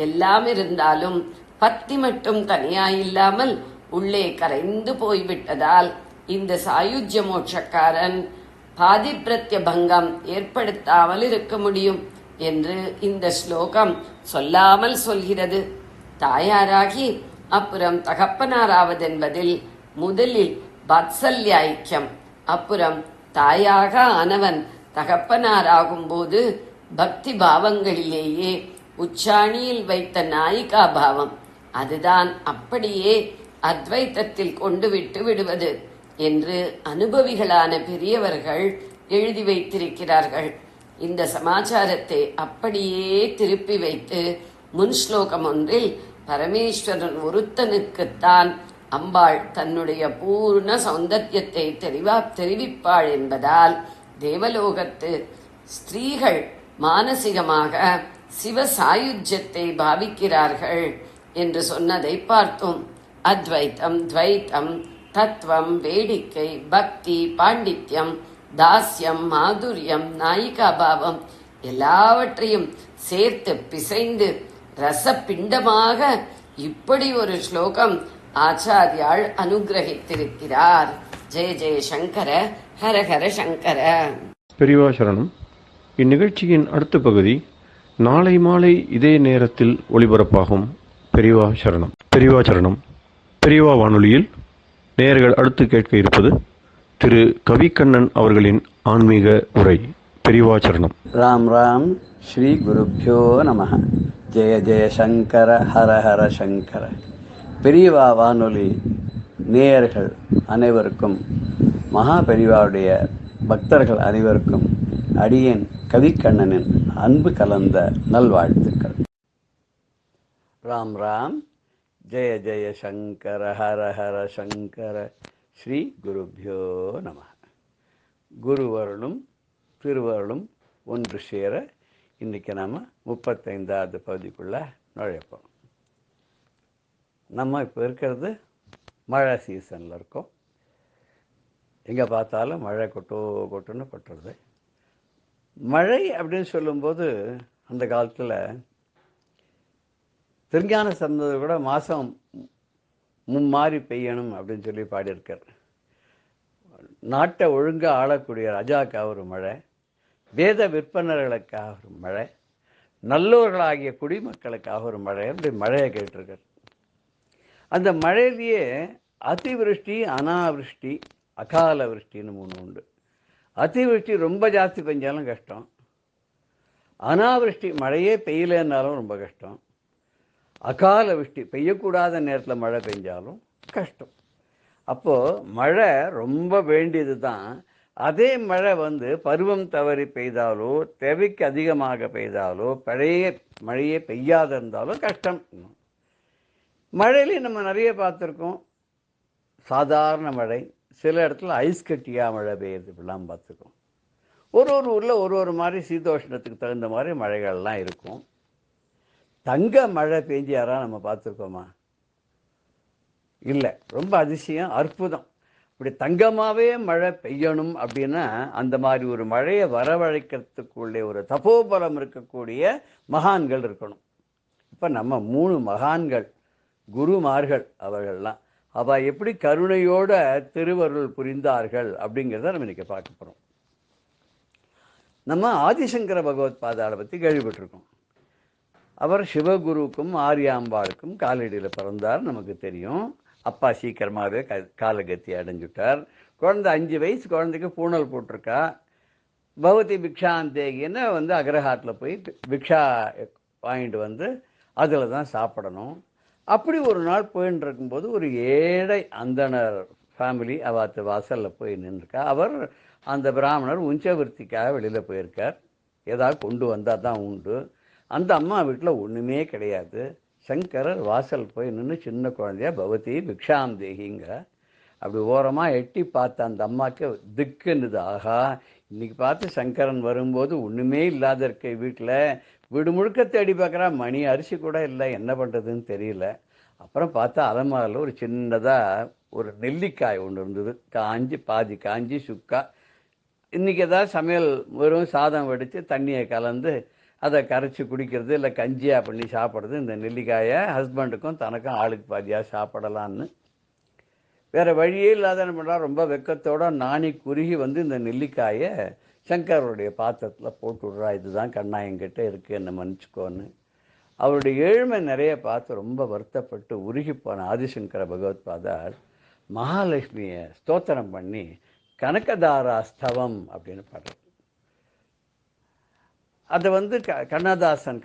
எல்லாம் இருந்தாலும் பக்தி மட்டும் தனியாயில்லாமல் உள்ளே கரைந்து போய்விட்டதால் இந்த சாயுஜ்ய மோட்சக்காரன் பாதிபிரத்ய பங்கம் ஏற்படுத்தாமல் இருக்க முடியும் என்று இந்த ஸ்லோகம் சொல்லாமல் சொல்கிறது. தாயாராகி அப்புறம் தகப்பனாராவதென்பதில் முதலில் வாத்சல்ய ஐக்கியம், அப்புறம் தாயாக ஆனவன் தகப்பனாராகும் போது பக்தி பாவங்களிலேயே உச்சாணியில் வைத்த நாயிகா பாவம், அதுதான் அப்படியே அத்வைத்தத்தில் கொண்டு விட்டு விடுவது என்று அனுபவிகளான பெரியவர்கள் எழுதி வைத்திருக்கிறார்கள். இந்த சமாச்சாரத்தை அப்படியே திருப்பி வைத்து முன் ஸ்லோகம் ஒன்றில் பரமேஸ்வரன் ஒருத்தனுக்குத்தான் அம்பாள் தன்னுடைய பூர்ண சௌந்தர்யத்தை தெரிவிப்பாள் என்பதால் தேவலோகத்து ஸ்திரீகள் மானசிகமாக சிவ சாயுஜ்யத்தை பாவிக்கிறார்கள் என்று சொன்னதை பார்த்தோம். அத்வைத்தம், துவைத்தம், தத்துவம், வேடிக்கை, பக்தி, பாண்டித்யம், தாஸ்யம், மாதுரியம், நாயிகா பாவம் எல்லாவற்றையும் சேர்த்து பிசைந்து ரசப்பிண்டமாக இப்படி ஒரு ஸ்லோகம் ஆச்சாரியால் அனுகிரகித்திருக்கிறார். ஜெய ஜெய சங்கர, ஹர ஹர சங்கர. பெரியவா சரணம். இந்நிகழ்ச்சியின் அடுத்த பகுதி நாளை மாலை இதே நேரத்தில் ஒளிபரப்பாகும். பெரியவா சரணம். பெரியவா சரணம். பெரியவா வானொலியில் நேயர்கள் அடுத்து கேட்க இருப்பது திரு கவிக்கண்ணன் அவர்களின் ஆன்மீக உரை. பெரியவா சரணம். ராம் ராம். ஸ்ரீ குருப்யோ நமஹ. ஜெய ஜெய சங்கர, ஹர ஹர சங்கர. பெரியவா வானொலி நேயர்கள் அனைவருக்கும், மகா பெரியவாவுடைய பக்தர்கள் அனைவருக்கும் அடியேன் கவிக்கண்ணனின் அன்பு கலந்த நல்வாழ்த்துக்கள். ராம் ராம். ஜெய ஜெய சங்கர, ஹர ஹர சங்கர. ஸ்ரீ குருப்யோ நம. குருவருளும் திருவருளும் ஒன்று சேர இன்றைக்கி நம்ம 35வது பகுதிக்குள்ளே நுழைப்போம். நம்ம இப்போ இருக்கிறது மழை சீசனில் இருக்கோம். எங்கே பார்த்தாலும் மழை கொட்டுன்னு கொட்டுறது. மழை அப்படின்னு சொல்லும்போது அந்த காலத்தில் திருஞான சம்பந்தர் கூட மாதம் மும்மாறி பெய்யணும் அப்படின்னு சொல்லி பாடியிருக்கார். நாட்டை ஒழுங்காக ஆளக்கூடிய ராஜாக்காக ஒரு மழை, வேத விற்பனர்களுக்காக ஒரு மழை, நல்லோர்களாகிய குடிமக்களுக்காக ஒரு மழை, அப்படி மழையை கேட்டிருக்கார். அந்த மழையிலேயே அதிவிருஷ்டி, அனாவிருஷ்டி, அகால விருஷ்டின்னு 3 உண்டு. அதிவிருஷ்டி ரொம்ப ஜாஸ்தி பெஞ்சாலும் கஷ்டம், அனாவிருஷ்டி மழையே பெய்யலைன்னாலும் ரொம்ப கஷ்டம், அகால விருஷ்டி பெய்யக்கூடாத நேரத்தில் மழை பெஞ்சாலும் கஷ்டம். அப்போது மழை ரொம்ப வேண்டியது தான். அதே மழை பருவம் தவறி பெய்தாலோ, தேவைக்கு அதிகமாக பெய்தாலோ, பழைய மழையே பெய்யாத இருந்தாலும் கஷ்டம். மழையிலே நம்ம நிறைய பார்த்துருக்கோம். சாதாரண மழை, சில இடத்துல ஐஸ் கட்டியாக மழை பெய்யுறது, இப்படிலாம் பார்த்துருக்கோம். ஒரு ஊரில் ஒரு மாதிரி சீதோஷ்ணத்துக்கு தகுந்த மாதிரி மழைகள்லாம் இருக்கும். தங்க மழை பெஞ்சு யாராவது நம்ம பார்த்துருக்கோமா? இல்லை. ரொம்ப அதிசயம், அற்புதம். இப்படி தங்கமாகவே மழை பெய்யணும் அப்படின்னா அந்த மாதிரி ஒரு மழையை வரவழைக்கிறதுக்குள்ளே ஒரு தபோபலம் இருக்கக்கூடிய மகான்கள் இருக்கணும். இப்போ நம்ம 3 மகான்கள் குருமார்கள், அவர்கள்லாம் அவள் எப்படி கருணையோட திருவருள் புரிந்தார்கள் அப்படிங்கிறத நம்ம இன்றைக்கி பார்க்க போகிறோம். நம்ம ஆதிசங்கர பகவத் பாதாளை பற்றி கேள்விப்பட்டிருக்கோம். அவர் சிவகுருவுக்கும் ஆரியாம்பாளுக்கும் காலடியில் பிறந்தார், நமக்கு தெரியும். அப்பா சீக்கிரமாகவே காலகத்தி அடைஞ்சுட்டார். குழந்தை 5 வயசு குழந்தைக்கு பூணல் போட்டிருக்கா. பகவதி பிக்ஷாந்தேகின்னு வந்து அக்ரஹாட்டில் போய் பிக்ஷா வாங்கிட்டு வந்து அதில் தான் சாப்பிடணும். அப்படி ஒரு நாள் போயின்னு இருக்கும்போது ஒரு ஏழை அந்தனர் ஃபேமிலி அவாத்து வாசலில் போய் நின்றுருக்கா. அவர் அந்த பிராமணர் உஞ்சவர்த்திக்காக வெளியில் போயிருக்கார். ஏதாவது கொண்டு வந்தால் தான் உண்டு. அந்த அம்மா வீட்டில் ஒன்றுமே கிடையாது. சங்கரர் வாசல் போய் நின்று சின்ன குழந்தையா பகவதி பிக்ஷாந்தேகிங்க. அப்படி ஓரமாக எட்டி பார்த்த அந்த அம்மாவுக்கு திக்குன்னுது. ஆஹா, இன்னைக்கு பார்த்து சங்கரன் வரும்போது ஒன்றுமே இல்லாத இருக்க வீட்டில் வீடு முழுக்க தேடி பார்க்குறா, மணி அரிசி கூட இல்லை, என்ன பண்ணுறதுன்னு தெரியல. அப்புறம் பார்த்தா அலமாரில் ஒரு சின்னதாக ஒரு நெல்லிக்காய் ஒன்று இருந்தது, பாதி காஞ்சி சுக்கா. இன்றைக்கி ஏதாவது சமையல் வெறும் சாதம் வடித்து தண்ணியை கலந்து அதை கரைச்சி குடிக்கிறது, இல்லை கஞ்சியாக பண்ணி சாப்பிட்றது. இந்த நெல்லிக்காயை ஹஸ்பண்டுக்கும் தனக்கும் ஆளுக்கு பாதியாக சாப்பிடலான்னு வேறு வழியே இல்லாத என்ன பண்ணுறா, ரொம்ப வெக்கத்தோடு நாணி குறுகி வந்து இந்த நெல்லிக்காயை சங்கருடைய பாத்திரத்தில் போட்டு விட்றா. இதுதான் கண்ணா என்கிட்ட இருக்குது, என்னை மன்னிச்சுக்கோன்னு. அவருடைய ஏழ்மை நிறைய பார்த்து ரொம்ப வருத்தப்பட்டு உருகி போன ஆதிசங்கர பகவத் பாதார் மகாலட்சுமியை ஸ்தோத்திரம் பண்ணி கனகதாரா ஸ்தவம் அப்படின்னு பாடுறார். அதை வந்து கண்ணதாசன்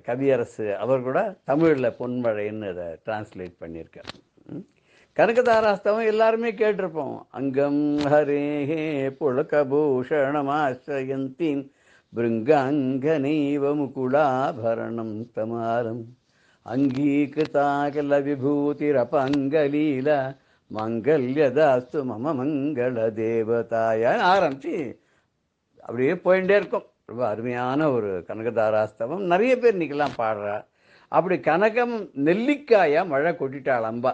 கவியரசு அவர் கூட தமிழில் பொன்மழைன்னு அதை டிரான்ஸ்லேட் பண்ணியிருக்கார். கனகதாராஸ்தவம் எல்லாருமே கேட்டிருப்போம். அங்கம் ஹரேஹே புழகபூஷணமாஸ்ரயந்தி பிருங்காங்கனைவ முகுலாபரணம் தமாலம் அங்கீகிருதாகல விபூதிரபங்கலீல மங்கல்யதாஸ்து மம மங்கள தேவதாய ஆரம்பிச்சு அப்படியே போயிட்டே இருக்கும். ரொம்ப அருமையான ஒரு கனகதாராஸ்தவம். நிறைய பேர் இன்னைக்கெல்லாம் பாடுறா. அப்படி கனகம் நெல்லிக்காயா மழை கொட்டிட்டாள் அம்பா.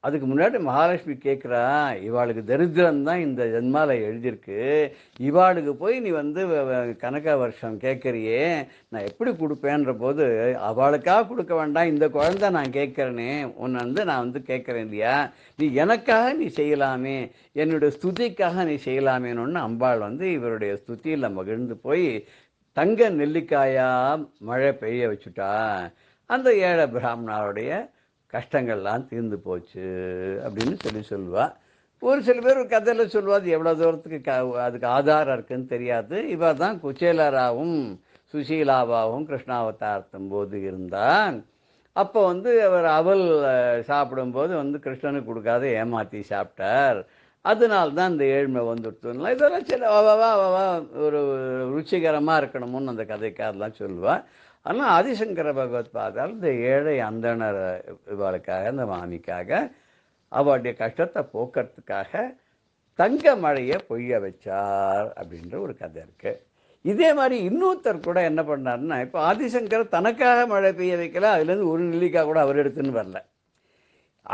அதுக்கு முன்னாடி மகாலட்சுமி கேட்குறா, இவாளுக்கு தரித்திரம் தான் இந்த ஜென்மாவில் எழுதியிருக்கு, இவாளுக்கு போய் நீ வந்து கனக வருஷம் கேட்குறியே, நான் எப்படி கொடுப்பேன்ற போது அவளுக்காக கொடுக்க வேண்டாம், இந்த குழந்தை நான் கேட்குறேனே, உன்னை வந்து நான் வந்து கேட்குறேன் இல்லையா, நீ எனக்காக நீ செய்யலாமே, என்னுடைய ஸ்துதிக்காக நீ செய்யலாமேன்னு அம்பாள் வந்து இவருடைய ஸ்துதியில் மகிழ்ந்து போய் தங்க நெல்லிக்காயா மழை பெய்ய வச்சுட்டா. அந்த ஏழை பிராமணாவுடைய கஷ்டங்கள்லாம் தீர்ந்து போச்சு அப்படின்னு சொல்லுவா. ஒரு சில பேர் ஒரு கதையில் சொல்லுவா. அது எவ்வளோ தூரத்துக்கு அதுக்கு ஆதாரம் இருக்குன்னு தெரியாது. இவ தான் குச்சேலராவும் சுசீலாவாவும் கிருஷ்ணாவதாரத்தும் போது இருந்தான். அப்போ வந்து அவர் அவல் சாப்பிடும்போது வந்து கிருஷ்ணனுக்கு கொடுக்காத ஏமாற்றி சாப்பிட்டார். அதனால்தான் இந்த ஏழ்மை வந்துடுத்துலாம் இதெல்லாம் சில ஒரு ருச்சிகரமாக இருக்கணும்னு அந்த கதைக்கு அதெல்லாம் சொல்லுவாள். ஆனால் ஆதிசங்கர பகவத் பாதால் இந்த ஏழை அந்தனர் இவளுக்காக, இந்த மாமிக்காக, அவளுடைய கஷ்டத்தை போக்குறதுக்காக தங்க மழையை பொய்ய வச்சார் அப்படின்ற ஒரு கதை இருக்குது. இதே மாதிரி இன்னொருத்தர் கூட என்ன பண்ணாருன்னா, இப்போ ஆதிசங்கர் தனக்காக மழை பெய்ய வைக்கல, அதுலேருந்து ஒரு நெல்லிக்காய் கூட அவர் எடுத்துன்னு வரல.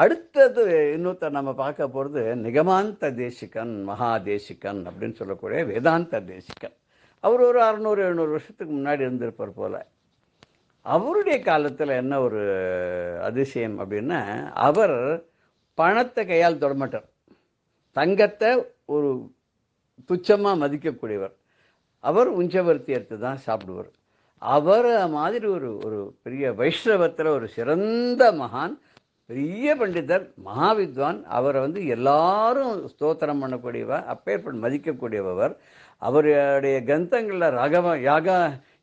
அடுத்தது இன்னொருத்தர் நம்ம பார்க்க போகிறது நிகமாந்த தேசிகன், மகாதேசிகன் அப்படின்னு சொல்லக்கூடிய வேதாந்த தேசிகன். அவர் ஒரு 600-700 வருஷத்துக்கு முன்னாடி இருந்திருப்பார் போல். அவருடைய காலத்தில் என்ன ஒரு அதிசயம் அப்படின்னா, அவர் பணத்தை கையால் தொடமாட்டார், தங்கத்தை ஒரு துச்சமாக மதிக்கக்கூடியவர். அவர் உஞ்சவர்த்தி எடுத்து தான் சாப்பிடுவார். அவர் மாதிரி ஒரு ஒரு பெரிய வைஷ்ணவத்தில் ஒரு சிறந்த மகான், பெரிய பண்டிதர், மகாவித்வான். அவரை வந்து எல்லாரும் ஸ்தோத்திரம் பண்ணக்கூடியவர், அப்பேற்பட்டு மதிக்கக்கூடியவர். அவருடைய கிரந்தங்களில்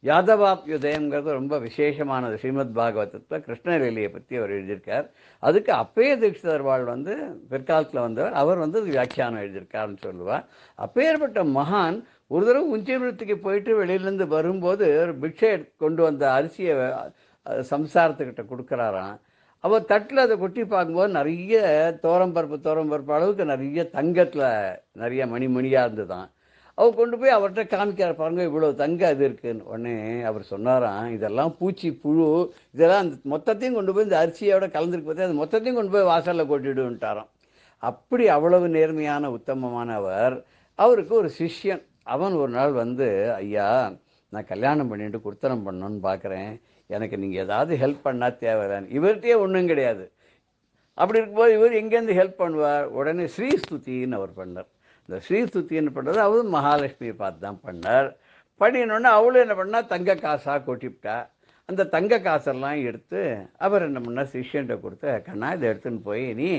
யாதவாப்யுதயங்கிறது ரொம்ப விசேஷமானது. ஸ்ரீமத் பாகவதத்தில் கிருஷ்ணலீலையை பற்றி அவர் எழுதியிருக்கார். அதுக்கு அப்பைய தீட்சிதர்வாள் வந்து பிற்காலத்தில் வந்தவர், அவர் வந்து வியாக்கியானம் எழுதியிருக்காருன்னு சொல்லுவார். அப்பேற்பட்ட மகான் ஒரு தடவை உஞ்சவர்த்திக்கு போயிட்டு வெளியிலேருந்து வரும்போது ஒரு பிக்ஷை கொண்டு வந்த அரிசியை சம்சாரத்துக்கிட்ட கொடுக்குறாராம். அவர் தட்டில் அதை கொட்டி பார்க்கும்போது நிறைய தோரம்பருப்பு அளவுக்கு நிறைய தங்கத்தில் நிறைய மணியாக இருந்துதான். அவர் கொண்டு போய் அவர்கிட்ட காமிக்கிறார், பாருங்க இவ்வளோ தங்க அது இருக்குன்னு. உடனே அவர் சொன்னாராம், இதெல்லாம் பூச்சி புழு, இதெல்லாம் அந்த மொத்தத்தையும் கொண்டு போய் இந்த அரிசியோட கலந்துருக்கு பார்த்து அது மொத்தத்தையும் கொண்டு போய் வாசலில் கொட்டிடுன்ட்டாராம். அப்படி அவ்வளவு நேர்மையான உத்தமமானவர். அவருக்கு ஒரு சிஷ்யன், அவன் ஒரு நாள் வந்து, ஐயா நான் கல்யாணம் பண்ணிட்டு குர்த்தனம் பண்ணணுன்னு பார்க்குறேன், எனக்கு நீங்கள் ஏதாவது ஹெல்ப் பண்ணால் தேவையில்லைன்னு. இவர்கிட்டயே ஒன்றும் கிடையாது. அப்படி இருக்கும்போது இவர் எங்கேருந்து ஹெல்ப் பண்ணுவார்? உடனே ஸ்ரீஸ்துதின்னு அவர் பண்ணார். இந்த ஸ்ரீஸ்துத்தின்னு பண்ணுறது அவரும் மகாலட்சுமியை பார்த்து தான் பண்ணார். பண்ணினோடனே அவளும் என்ன பண்ணா, தங்க காசாக கொட்டிவிட்டா. அந்த தங்க காசெல்லாம் எடுத்து அவர் என்ன பண்ணால் சிஷ்யன்ட்ட கொடுத்து, கண்ணா இதை எடுத்துன்னு போய் நீ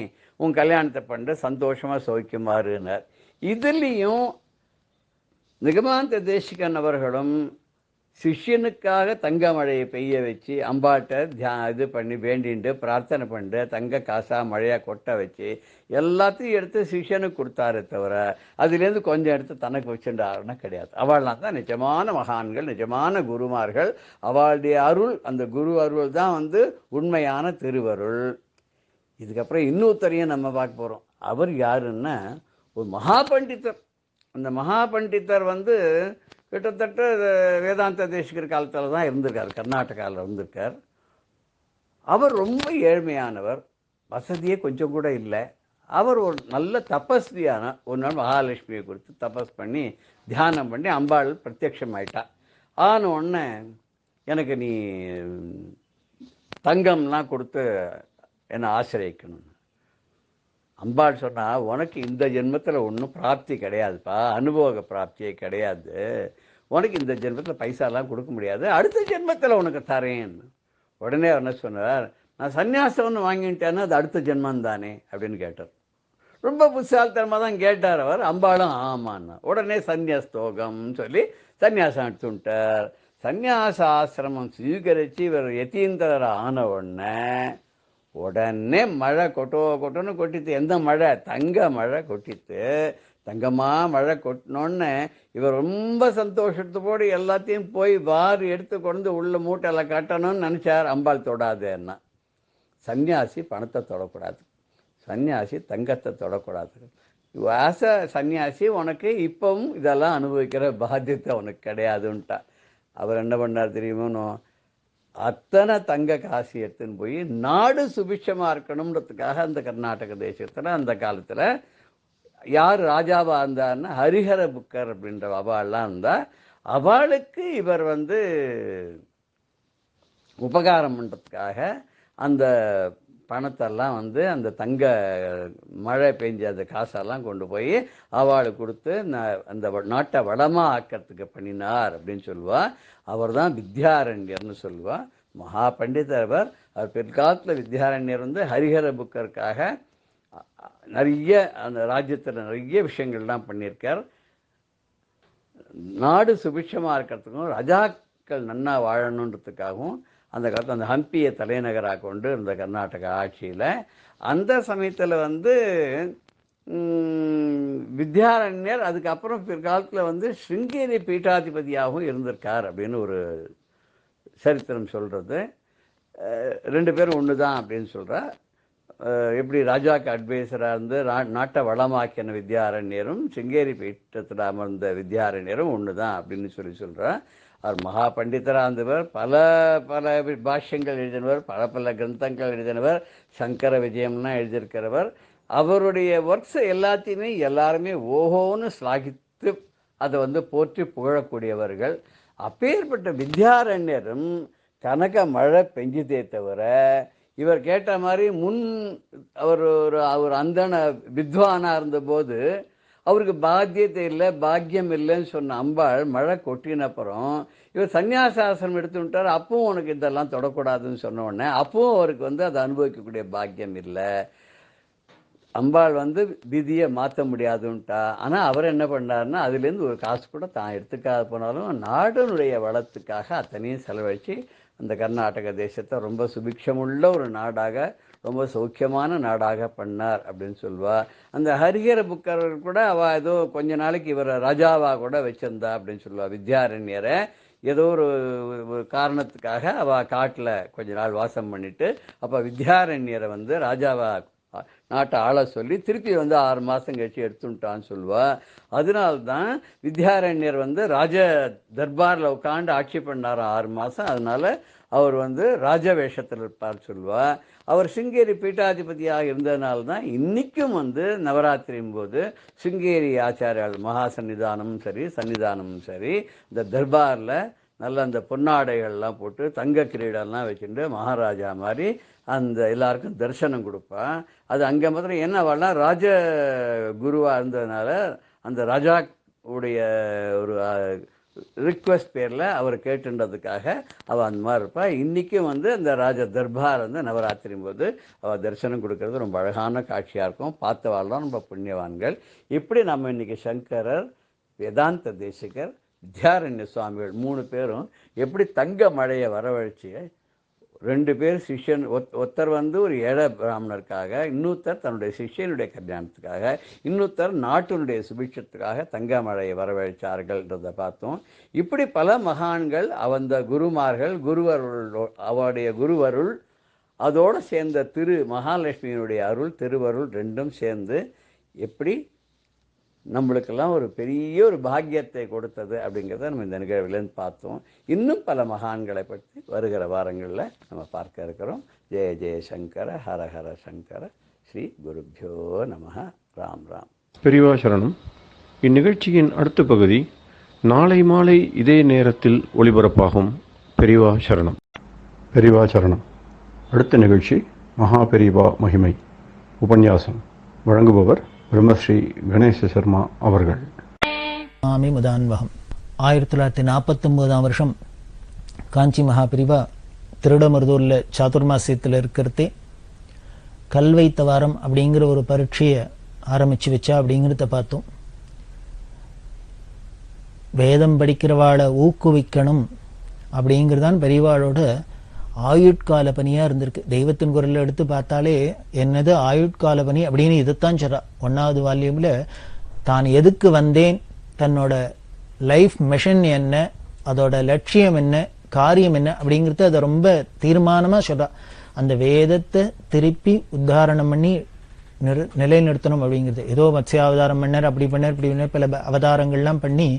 உன் கல்யாணத்தை பண்ண சந்தோஷமாக சௌக்கியமாறுனார். இதுலேயும் நிகமாந்த தேசிகன் அவர்களும் சிஷ்யனுக்காக தங்க மழையை பெய்ய வச்சு அம்பாட்ட இது பண்ணி வேண்டிண்டு பிரார்த்தனை பண்ணிட்டு தங்க காசா மழையாக கொட்ட வச்சு எல்லாத்தையும் எடுத்து சிஷ்யனுக்கு கொடுத்தாரே தவிர அதுலேருந்து கொஞ்சம் எடுத்து தனக்கு வச்சுட்டாருன்னா கிடையாது. அவள்லாம் தான் நிஜமான மகான்கள், நிஜமான குருமார்கள். அவளுடைய அருள், அந்த குரு அருள் தான் வந்து உண்மையான திருவருள். இதுக்கப்புறம் இன்னொருத்தரையும் நம்ம பார்க்க போகிறோம். அவர் யாருன்னா ஒரு மகா பண்டிதர். அந்த மகா பண்டிதர் வந்து கிட்டத்தட்ட வேதாந்த தேசிகர் காலத்தில் தான் இருந்திருக்கார், கர்நாடகாவில் இருந்திருக்கார். அவர் ரொம்ப ஏழ்மையானவர், வசதியே கொஞ்சம் கூட இல்லை. அவர் ஒரு நல்ல தபஸ்வியான ஒரு நாள் மகாலட்சுமியை குறித்து தபஸ் பண்ணி தியானம் பண்ணி அம்பாள் பிரத்யட்சம் ஆயிட்டா. ஆன உடனே எனக்கு நீ தங்கம்லாம் கொடுத்து என்னை ஆசிரியக்கணும். அம்பாள் சொன்னா, உனக்கு இந்த ஜென்மத்தில் ஒன்றும் பிராப்தி கிடையாதுப்பா, அனுபவ பிராப்தியே கிடையாது. உனக்கு இந்த ஜென்மத்தில் பைசாலாம் கொடுக்க முடியாது, அடுத்த ஜென்மத்தில் உனக்கு தரேன். உடனே அவர் என்ன சொன்னார், நான் சன்னியாசம்னு வாங்கிட்டேன்னா அது அடுத்த ஜென்மம் தானே அப்படின்னு கேட்டார். ரொம்ப புத்தால்தனமாக தான் கேட்டார் அவர். அம்பாளும் ஆமான்னா உடனே சன்னியாஸ்தோகம் சொல்லி சன்னியாசம் எடுத்துட்டார். சன்னியாச ஆசிரமம் ஸ்வீகரித்து இவர் யதீந்திரர் ஆன உடனே மழை கொட்டோன்னு கொட்டித்து. எந்த மழை? தங்க மழை கொட்டித்து. தங்கமா மழை கொட்டினோடனே இவர் ரொம்ப சந்தோஷத்தோடு எல்லாத்தையும் போய் வாரி எடுத்து கொண்டு உள்ள மூட்டையில் கட்டணும்னு நினச்சார். அம்பாள் தொடாதுன்னா. சன்னியாசி பணத்தை தொடக்கூடாது, சன்னியாசி தங்கத்தை தொடக்கூடாது. ஆச சன்னியாசி உனக்கு இப்பவும் இதெல்லாம் அனுபவிக்கிற பாத்தியத்தை உனக்கு கிடையாதுன்ட்டா. அவர் என்ன பண்ணார் தெரியுமோ, அத்தனை தங்க காசி எடுத்துன்னு போய் நாடு சுபிட்சமாக இருக்கணுன்றதுக்காக அந்த கர்நாடக தேசத்தில் அந்த காலத்தில் யார் ராஜாவாக இருந்தார்னா ஹரிஹர புக்கர் அப்படின்ற அவாள்லாம் இருந்தால் அவளுக்கு இவர் வந்து உபகாரம் பண்ணுறதுக்காக அந்த பணத்தெல்லாம் வந்து அந்த தங்க மழை பெஞ்ச அந்த காசெல்லாம் கொண்டு போய் அவளுக்கு கொடுத்து அந்த நாட்டை வளமாக ஆக்கிறதுக்கு பண்ணினார் அப்படின்னு சொல்லுவாள். அவர் தான் வித்யாரண்யர்னு சொல்லுவாள். மகா பண்டிதர் அவர். அவர் பிற்காலத்தில் வித்யாரண்யர் வந்து ஹரிஹர புக்கருக்காக நிறைய அந்த ராஜ்யத்தில் நிறைய விஷயங்கள்லாம் பண்ணியிருக்கார். நாடு சுபிட்சமாக இருக்கிறதுக்கும் ரஜாக்கள் நன்னா வாழணுன்றதுக்காகவும் அந்த காலத்தில் அந்த ஹம்பியை தலைநகராக கொண்டு இந்த கர்நாடக ஆட்சியில் அந்த சமயத்தில் வந்து வித்யாரண்யர் அதுக்கப்புறம் பிற்காலத்தில் வந்து ஸ்ருங்கேரி பீட்டாதிபதியாகவும் இருந்திருக்கார் அப்படின்னு ஒரு சரித்திரம் சொல்கிறது. ரெண்டு பேரும் ஒன்று தான் அப்படின்னு சொல்கிறா. எப்படி ராஜாவுக்கு அட்வைசராக இருந்து நாட்டை வளமாக்கின வித்யாரண்யரும் சிங்கேரி பீட்டத்தில் அமர்ந்த வித்யாரண்யரும் ஒன்று தான் அப்படின்னு சொல்கிறா. அவர் மகா பண்டிதராக இருந்தவர், பல பல பாஷ்யங்கள் எழுதினவர், பல கிரந்தங்கள் எழுதினவர், சங்கர விஜயம்லாம் எழுதியிருக்கிறவர். அவருடைய ஒர்க்ஸ் எல்லாத்தையுமே எல்லாருமே ஓஹோன்னு ஸ்லாகித்து அதை வந்து போற்றி புகழக்கூடியவர்கள். அப்பேற்பட்ட வித்யாரண்யரும் கனக மழை பெஞ்சுதே தவிர இவர் கேட்ட மாதிரி அவர் அந்தன வித்வானாக இருந்தபோது அவருக்கு பாத்தியத்தை இல்லை, பாக்கியம் இல்லைன்னு சொன்ன அம்பாள் மழை கொட்டினப்புறம் இவர் சன்னியாசாசனம் எடுத்துட்டார். அப்பவும் உனக்கு இதெல்லாம் தொடக்கூடாதுன்னு சொன்ன உடனே அப்பவும் அவருக்கு வந்து அதை அனுபவிக்கக்கூடிய பாக்கியம் இல்லை. அம்பாள் வந்து விதியை மாற்ற முடியாதுன்ட்டா. ஆனால் அவர் என்ன பண்ணார்னா அதுலேருந்து ஒரு காசு கூட தான் எடுத்துக்காத போனாலும் நாடனுடைய வளத்துக்காக அத்தனையும் செலவழித்து அந்த கர்நாடக தேசத்தை ரொம்ப சுபிக்ஷமுள்ள ஒரு நாடாக, ரொம்ப சௌக்கியமான நாடாக பண்ணார் அப்படின்னு சொல்லுவாள். அந்த ஹரிஹர புக்கர் கூட அவள் ஏதோ கொஞ்ச நாளைக்கு இவரை ராஜாவாக கூட வச்சிருந்தா அப்படின்னு சொல்லுவாள். வித்யாரண்யரை ஏதோ ஒரு காரணத்துக்காக அவள் காட்டில் கொஞ்ச நாள் வாசம் பண்ணிட்டு அப்போ வித்யாரண்யரை வந்து ராஜாவாக நாட்டை ஆள சொல்லி திருப்பி வந்து 6 மாதம் கழிச்சு எடுத்துட்டான்னு சொல்லுவாள். அதனால்தான் வித்யாரண்யர் வந்து ராஜ தர்பாரில் உட்காந்து ஆட்சி பண்ணார் 6 மாதம். அதனால அவர் வந்து ராஜ வேஷத்தில் இருப்பார் சொல்லுவாள். அவர் சிங்கேரி பீட்டாதிபதியாக இருந்ததுனால்தான் இன்றைக்கும் வந்து நவராத்திரியும் போது சிங்கேரி ஆச்சாரியால் மகா சன்னிதானமும் சரி இந்த தர்பாரில் நல்ல அந்த பொன்னாடைகள்லாம் போட்டு தங்க கிரீடம்லாம் வச்சுட்டு மகாராஜா மாதிரி அந்த எல்லாருக்கும் தரிசனம் கொடுப்பான். அது அங்கே மாத்திரம் என்ன வரலாம், ராஜ குருவாக இருந்ததுனால அந்த ராஜா உடைய ஒரு ரிக்வெஸ்ட் பேரில் அவர் கேட்டுன்றதுக்காக அவள் அந்த மாதிரி இருப்பாள். இன்றைக்கும் வந்து அந்த ராஜ தர்பார் வந்து நவராத்திரி போது அவள் தரிசனம் கொடுக்கறது ரொம்ப அழகான காட்சியாக இருக்கும். பார்த்தவாள்லாம் ரொம்ப புண்ணியவான்கள். இப்படி நம்ம இன்றைக்கி சங்கரர், வேதாந்த தேசிகர், வித்யாரண்ய சுவாமிகள் 3 பேரும் எப்படி தங்க மழையை வரவழைச்சி 2 பேர் சிஷ்யன், ஒருத்தர் வந்து ஒரு ஏழை பிராமணருக்காக, இன்னொருத்தர் தன்னுடைய சிஷ்யனுடைய கல்யாணத்துக்காக, இன்னொருத்தர் நாட்டினுடைய சுபிட்சத்துக்காக தங்க மழையை வரவழைச்சார்கள்ன்றதை பார்த்தோம். இப்படி பல மகான்கள் அந்த குருமார்கள், குருவருள், அவருடைய குருவருள், அதோடு சேர்ந்த திரு மகாலட்சுமியினுடைய அருள், திருவருள் ரெண்டும் சேர்ந்து எப்படி நம்மளுக்கெல்லாம் ஒரு பெரிய ஒரு பாக்கியத்தை கொடுத்தது அப்படிங்கிறத நம்ம இந்த நிகழ்விலேருந்து பார்த்தோம். இன்னும் பல மகான்களை பற்றி வருகிற வாரங்களில் நம்ம பார்க்க இருக்கிறோம். ஜெய ஜெய சங்கர, ஹர ஹர சங்கர, ஸ்ரீ குருப்யோ நமஹ. ராம் ராம். பெரியவா சரணம். இந்நிகழ்ச்சியின் அடுத்த பகுதி நாளை மாலை இதே நேரத்தில் ஒளிபரப்பாகும். பெரியவா சரணம். பெரியவா சரணம். அடுத்த நிகழ்ச்சி மகா பெரியவா மகிமை உபன்யாசம். வழங்குபவர் பிரம்மஸ்ரீ கணேச சர்மா அவர்கள். சுவாமி முதான்வகம். 1949 வருஷம் காஞ்சி மகாபிரிவா திருடமருதூரில் சாதுர்மாசியத்தில் இருக்கிறதே கல்வைத்த வாரம் அப்படிங்கிற ஒரு பரீட்சையை ஆரம்பித்து வச்சா அப்படிங்கிறத பார்த்தோம். வேதம் படிக்கிறவாளை ஊக்குவிக்கணும் அப்படிங்கிறதான் பெரியவாளோட ஆயுட்கால பணியாக இருந்திருக்கு. தெய்வத்தின் குரலில் எடுத்து பார்த்தாலே என்னது ஆயுட்கால பணி அப்படின்னு இதைத்தான் சொல்றா. 1வது வால்யூமில் தான் எதுக்கு வந்தேன், தன்னோட லைஃப் மிஷன் என்ன, அதோட லட்சியம் என்ன, காரியம் என்ன அப்படிங்கிறது அதை ரொம்ப தீர்மானமாக சொல்றா. அந்த வேதத்தை திருப்பி உத்தாரணம் பண்ணி நிலைநிறுத்தணும் அப்படிங்கிறது. ஏதோ மத்ஸ்யாவதாரம் பண்ணார், அப்படி பண்ணார், இப்படி பண்ணார், பல அவதாரங்கள்லாம் பண்ணி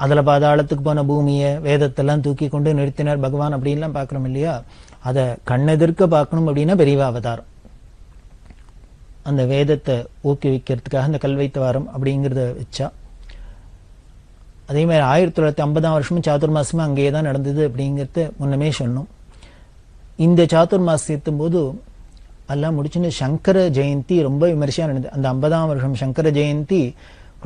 அதில் பாதாளத்துக்கு போன பூமியை வேதத்தெல்லாம் தூக்கி கொண்டு நிறுத்தினார் பகவான் அப்படின்லாம் பார்க்குறோம் இல்லையா. அதை கண்ணெதிர்க்க பார்க்கணும் அப்படின்னா பெரிய அவதாரம். அந்த வேதத்தை ஊக்குவிக்கிறதுக்காக அந்த கல்வைத்த வாரம் அப்படிங்கிறத வச்சா. அதே மாதிரி 1950 வருஷமும் சாதுர்மாசமும் அங்கேயே தான் நடந்தது அப்படிங்கிறத முன்னமே சொன்னோம். இந்த சாதுர்மாசியத்தும் போது எல்லாம் முடிச்சுன்னு சங்கர ஜெயந்தி ரொம்ப விமர்சையாக நடந்தது. அந்த 50ஆம் வருஷம் சங்கர ஜெயந்தி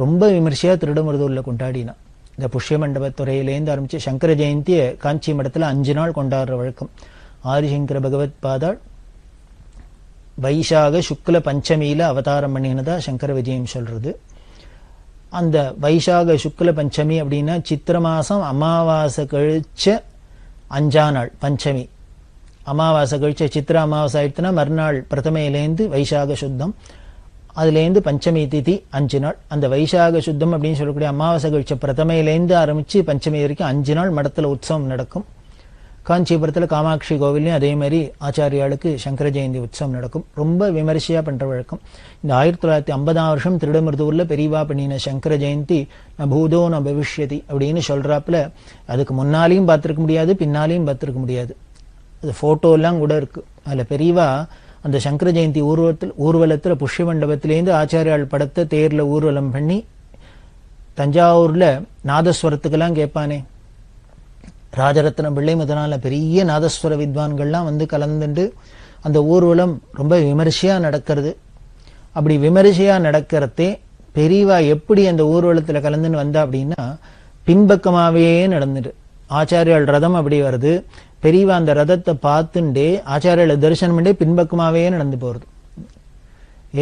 ரொம்ப விமர்சையாக திருடமருதூரில் கொண்டாடினா. இந்த புஷ்ய மண்டபத்துறையிலேருந்து ஆரம்பித்து சங்கர ஜெயந்தியை காஞ்சி மடத்தில் 5 நாள் கொண்டாடுற வழக்கம். ஆதிசங்கர பகவத் பாதாள் வைசாக சுக்ல பஞ்சமியில் அவதாரம் பண்ணினதா சங்கர விஜயம் சொல்கிறது. அந்த வைசாக சுக்ல பஞ்சமி அப்படின்னா சித்திர மாதம் அமாவாசை கழிச்ச 5ஆம் நாள் பஞ்சமி. அமாவாசை கழிச்ச சித்திர அமாவாசை ஆயிடுச்சுன்னா மறுநாள் பிரதமையிலேருந்து வைசாக சுத்தம், அதுலேருந்து பஞ்சமி திதி 5 நாள். அந்த வைசாக சுத்தம் அப்படின்னு சொல்லக்கூடிய அமாவாசை கழிச்ச பிரதமையிலேருந்து ஆரம்பித்து பஞ்சமி வரைக்கும் 5 நாள் மடத்தில் உற்சவம் நடக்கும். காஞ்சிபுரத்தில் காமாட்சி கோவிலையும் அதே மாதிரி ஆச்சாரியாளுக்கு சங்கர ஜெயந்தி உற்சவம் நடக்கும். ரொம்ப விமர்சையாக பண்ணுற வழக்கம். இந்த 1950ஆம் வருஷம் திருடமிருதூரில் பெரியவா பண்ணின சங்கர ஜெயந்தி ந பூதோ ந பவிஷ்யதி அப்படின்னு சொல்கிறாப்புல அதுக்கு முன்னாலையும் பார்த்துருக்க முடியாது, பின்னாலையும் பார்த்துருக்க முடியாது. அது ஃபோட்டோலாம் கூட இருக்குது. அதில் பெரியவா அந்த சங்கர ஜெயந்தி ஊர்வலத்தில் புஷ்ய மண்டபத்திலேருந்து ஆச்சாரியால் படத்தை தேரில் ஊர்வலம் பண்ணி தஞ்சாவூரில் நாதஸ்வரத்துக்கெல்லாம் கேட்பானே ராஜரத்னம் பிள்ளை முதலான பெரிய நாதஸ்வர வித்வான்கள்லாம் வந்து கலந்துட்டு அந்த ஊர்வலம் ரொம்ப விமர்சையாக நடக்கிறது. அப்படி விமர்சையாக நடக்கிறதே பெரியவா எப்படி அந்த ஊர்வலத்தில் கலந்துன்னு வந்தா அப்படின்னா பின்பக்கமாகவே நடந்துட்டு ஆச்சாரியால் ரதம் அப்படி வருது. பெரியவா அந்த ரதத்தை பார்த்துட்டே ஆச்சாரியால தரிசனம் பண்ணி பின்பக்கமாகவே நடந்து போகிறது.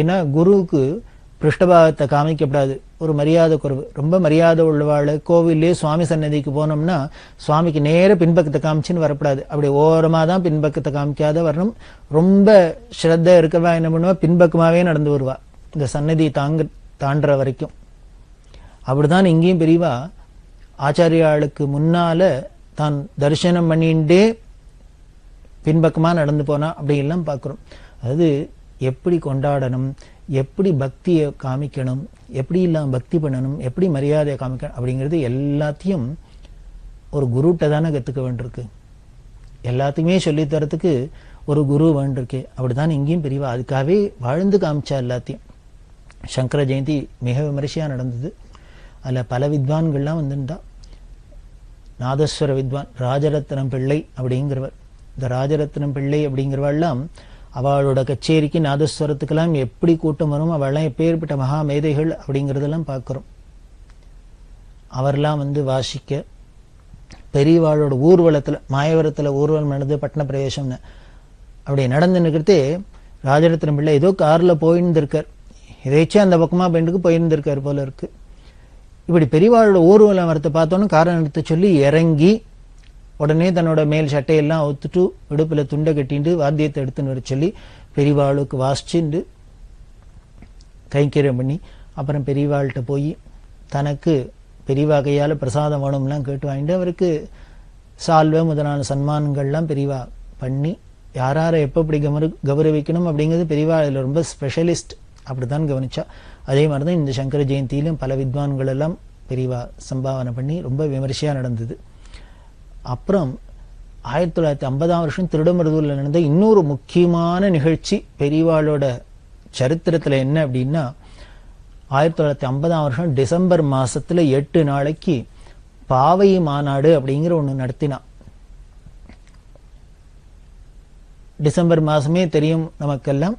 ஏன்னா குருவுக்கு பிருஷ்டபாகத்தை காமிக்கப்படாது, ஒரு மரியாதை குறைவு. ரொம்ப மரியாதை உள்ளவாள் கோவிலே சுவாமி சன்னதிக்கு போனோம்னா சுவாமிக்கு நேர பின்பக்கத்தை காமிச்சின்னு வரப்படாது. அப்படி ஓரமாக தான் பின்பக்கத்தை காமிக்காத வரணும். ரொம்ப ஸ்ரத்த இருக்கவா என்ன பண்ணுவா, பின்பக்கமாகவே நடந்து வருவா இந்த சன்னதி தாண்டுற வரைக்கும். அப்படிதான் இங்கேயும் பெரியவா ஆச்சாரியாளுக்கு முன்னால தான் தரிசனம் பண்ணிண்டே பின்பக்கமாக நடந்து போனா அப்படியெல்லாம் பார்க்குறோம். அதாவது எப்படி கொண்டாடணும், எப்படி பக்தியை காமிக்கணும், எப்படி இல்லாமல் பக்தி பண்ணணும், எப்படி மரியாதையை காமிக்கணும் அப்படிங்கிறது எல்லாத்தையும் ஒரு குருட்ட தானே கற்றுக்க வேண்டியிருக்கு. எல்லாத்தையுமே சொல்லித்தரத்துக்கு ஒரு குரு வேண்டியிருக்கு. அப்படிதான் இங்கேயும் பெரியவா அதுக்காகவே வாழ்ந்து காமிச்சா எல்லாத்தையும். சங்கர ஜெயந்தி மிக விமரிசையாக நடந்தது. அதில் பல வித்வான்கள்லாம் வந்துருந்தா. நாதஸ்வர வித்வான் ராஜரத்னம் பிள்ளை அப்படிங்கிறவர். இந்த ராஜரத்னம் பிள்ளை அப்படிங்கிறவெல்லாம் அவளோட கச்சேரிக்கு நாதஸ்வரத்துக்கெல்லாம் எப்படி கூட்டம் வரும், அவள்லாம் எப்பேற்பட்ட மகா மேதைகள் அப்படிங்கிறதெல்லாம் பார்க்குறோம். அவரெல்லாம் வாசிக்க பெரியவாளோட ஊர்வலத்தில், மாயவரத்தில் ஊர்வலம் நடந்து பட்டண பிரவேசம்னு அப்படி நடந்து நிற்கிறதே ராஜரத்னம் பிள்ளை ஏதோ காரில் போயிருந்திருக்கார், எதேச்சே அந்த பக்கமாக பெண்டுக்கு போயிருந்திருக்கார் போல இருக்கு. இப்படி பெரியவாளோட ஊர்வலம் வரத்தை பார்த்தோன்னு காரை நிறுத்த சொல்லி இறங்கி உடனே தன்னோட மேல் சட்டையெல்லாம் ஒத்துட்டு இடுப்பில் துண்டை கட்டிட்டு வாத்தியத்தை எடுத்துன்னு வர சொல்லி பெரியவாளுக்கு வாசிச்சுண்டு கைங்கரியம் பண்ணி அப்புறம் பெரியவாள்கிட்ட போய் தனக்கு பெரியவா கையால் பிரசாதம் வேணும்லாம் கேட்டு வாங்கிட்டு அவருக்கு சால்வை முதலான சன்மானங்கள்லாம் பெரியவா பண்ணி யாரை எப்போ இப்படி கௌரவிக்கணும் அப்படிங்கிறது பெரியவா அதில் ரொம்ப ஸ்பெஷலிஸ்ட், அப்படித்தான் கவனிச்சா. அதே மாதிரி தான் இந்த சங்கர ஜெயந்தியிலும் பல வித்வான்கள் எல்லாம் பெரியவா சம்பாவனை பண்ணி ரொம்ப விமரிசையாக நடந்தது. அப்புறம் 1950ஆம் வருஷம் திருடமருதூரில் நடந்த இன்னொரு முக்கியமான நிகழ்ச்சி பெரியவாளோட சரித்திரத்தில் என்ன அப்படின்னா, 1950ஆம் வருஷம் டிசம்பர் மாசத்துல 8 நாளைக்கு பாவை மாநாடு அப்படிங்கிற ஒன்று நடத்தினான். டிசம்பர் மாசமே தெரியும் நமக்கெல்லாம்,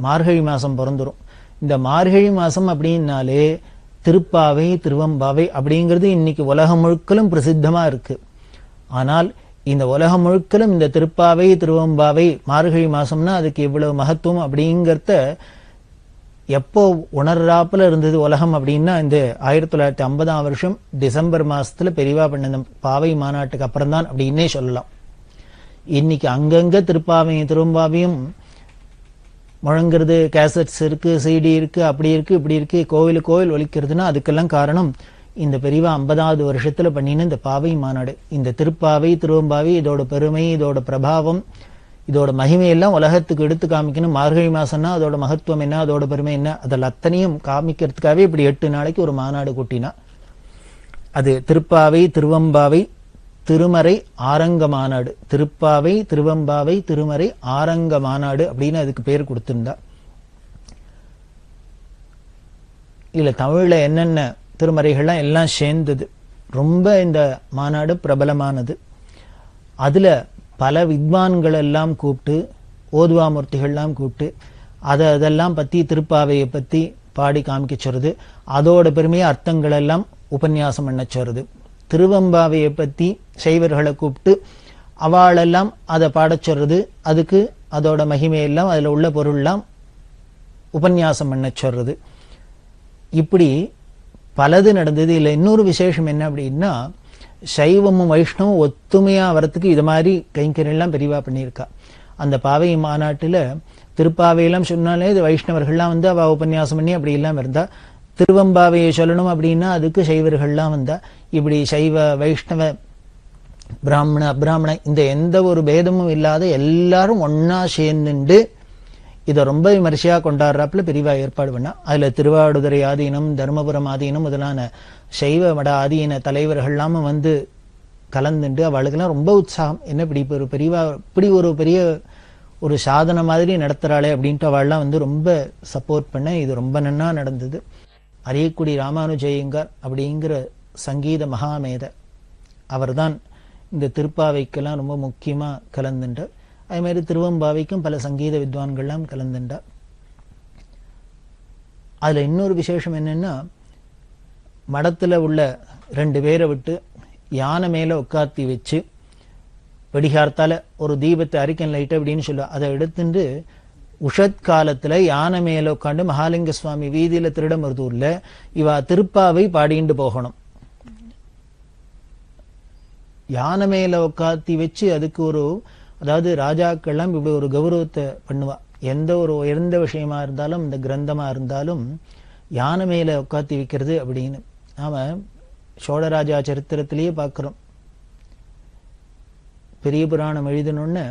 மார்கழி மாசம் பிறந்துரும். இந்த மார்கழி மாசம் அப்படின்னாலே திருப்பாவை திருவம்பாவை அப்படிங்கிறது இன்னைக்கு உலகம் முழுக்கலும் பிரசித்தமா இருக்கு. ஆனால் இந்த உலகம் முழுக்கலும் இந்த திருப்பாவை திருவம்பாவை மார்கழி மாசம்னா அதுக்கு இவ்வளவு மகத்துவம் அப்படிங்கிறத எப்போ உணர்றாப்புல இருந்தது உலகம் அப்படின்னா இந்த 1950ஆம் வருஷம் டிசம்பர் மாசத்துல பெரியவா பண்ண இந்த பாவை மாநாட்டுக்கு அப்புறம் தான் அப்படின்னே சொல்லலாம். இன்னைக்கு அங்கங்க திருப்பாவையும் திருவம்பாவையும் முழங்குறது, கேசட்ஸ் இருக்கு, சிடி இருக்கு, அப்படி இருக்கு இப்படி இருக்கு, கோவிலுக்கு கோவில் ஒலிக்கிறதுனா அதுக்கெல்லாம் காரணம் இந்த பெரியவா 50ஆவது வருஷத்துல பண்ணின இந்த பாவை மாநாடு. இந்த திருப்பாவை திருவம்பாவை இதோட பெருமை, இதோட பிரபாவம், இதோட மகிமையெல்லாம் உலகத்துக்கு எடுத்து காமிக்கணும். மார்கழி மாசம்னா அதோட மகத்துவம் என்ன, அதோட பெருமை என்ன, அதில் அத்தனையும் காமிக்கிறதுக்காகவே இப்படி 8 நாளைக்கு ஒரு மாநாடு கூட்டினா. அது திருப்பாவை திருவம்பாவை திருமறை ஆரங்க மாநாடு, திருப்பாவை திருவம்பாவை திருமறை ஆரங்க மாநாடு அப்படின்னு அதுக்கு பேர் கொடுத்திருந்தா. இல்ல தமிழ்ல என்னென்ன திருமறைகள்லாம் எல்லாம் சேர்ந்தது. ரொம்ப இந்த மாநாடு பிரபலமானது. அதுல பல வித்வான்கள் எல்லாம் கூப்பிட்டு, ஓதுவாமூர்த்திகள்லாம் கூப்பிட்டு அதெல்லாம் பத்தி திருப்பாவையை பத்தி பாடி காமிக்க சொல்றது, அதோட பெருமையை அர்த்தங்கள் எல்லாம் உபன்யாசம் பண்ண சொல்றது. திருவம்பாவையை பத்தி சைவர்களை கூப்பிட்டு அவளெல்லாம் அதை பாடச் சொல்றது, அதுக்கு அதோட மகிமையெல்லாம் அதுல உள்ள பொருள்லாம் உபன்யாசம் பண்ண சொல்றது. இப்படி பலது நடந்தது. இல்லை இன்னொரு விசேஷம் என்ன அப்படின்னா, சைவமும் வைஷ்ணவம் ஒத்துமையா வரத்துக்கு இது மாதிரி கைங்கரியெல்லாம் பெரியவா பண்ணியிருக்கா. அந்த பாவை மாநாட்டுல திருப்பாவையெல்லாம் சொன்னாலே இது வைஷ்ணவர்கள்லாம் அவ உபன்யாசம் பண்ணி அப்படி இல்லாம இருந்தா, திருவம்பாவையை சொல்லணும் அப்படின்னா அதுக்கு சைவர்கள்லாம் வந்தா. இப்படி சைவ வைஷ்ணவ பிராமண அப்ராமண இந்த எந்த ஒரு பேதமும் இல்லாத எல்லாரும் ஒன்னா சேர்ந்துண்டு இதை ரொம்ப விமர்சையா கொண்டாடுறாப்புல பெரியவா ஏற்பாடு பண்ணா. அதுல திருவாடுதுறை ஆதீனம், தர்மபுரம் ஆதீனம் முதலான சைவ மட ஆதீன தலைவர்கள்லாம் கலந்துண்டு அவளுக்கெல்லாம் ரொம்ப உற்சாகம். என்ன இப்படி ஒரு பெரியவா இப்படி ஒரு பெரிய ஒரு சாதனை மாதிரி நடத்துறாளே அப்படின்ட்டு அவள்லாம் ரொம்ப சப்போர்ட் பண்ண இது ரொம்ப நன்னா நடந்தது. அரியக்குடி ராமானுஜயங்கார் அப்படிங்கிற சங்கீத மகாமேத அவர் தான் இந்த திருப்பாவைக்கெல்லாம் ரொம்ப முக்கியமா கலந்துட்டார். அதே மாதிரி திருவம்பாவைக்கும் பல சங்கீத வித்வான்கள்லாம் கலந்துட்டார். அதுல இன்னொரு விசேஷம் என்னன்னா, மடத்துல உள்ள 2 பேரை விட்டு யானை மேல உட்காத்தி வச்சு வெடிகார்த்தால ஒரு தீபத்தை அரிக்கன் லைட் அப்படின்னு சொல்லுவா, அதை எடுத்துட்டு உஷத் காலத்துல யானை மேல உட்காந்து மகாலிங்க சுவாமி வீதியில திருடமருதூர்ல இவா திருப்பாவை பாடிண்டு போகணும். யானை மேல உட்காத்தி வச்சு அதுக்கு ஒரு, அதாவது ராஜாக்கள்லாம் இப்படி ஒரு கௌரவத்தை பண்ணுவா. எந்த ஒரு உயர்ந்த விஷயமா இருந்தாலும் இந்த கிரந்தமா இருந்தாலும் யானை மேல உட்காத்தி வைக்கிறது அப்படின்னு நாம சோழராஜா சரித்திரத்திலேயே பார்க்கிறோம். பெரிய புராணம் எழுதணும்னு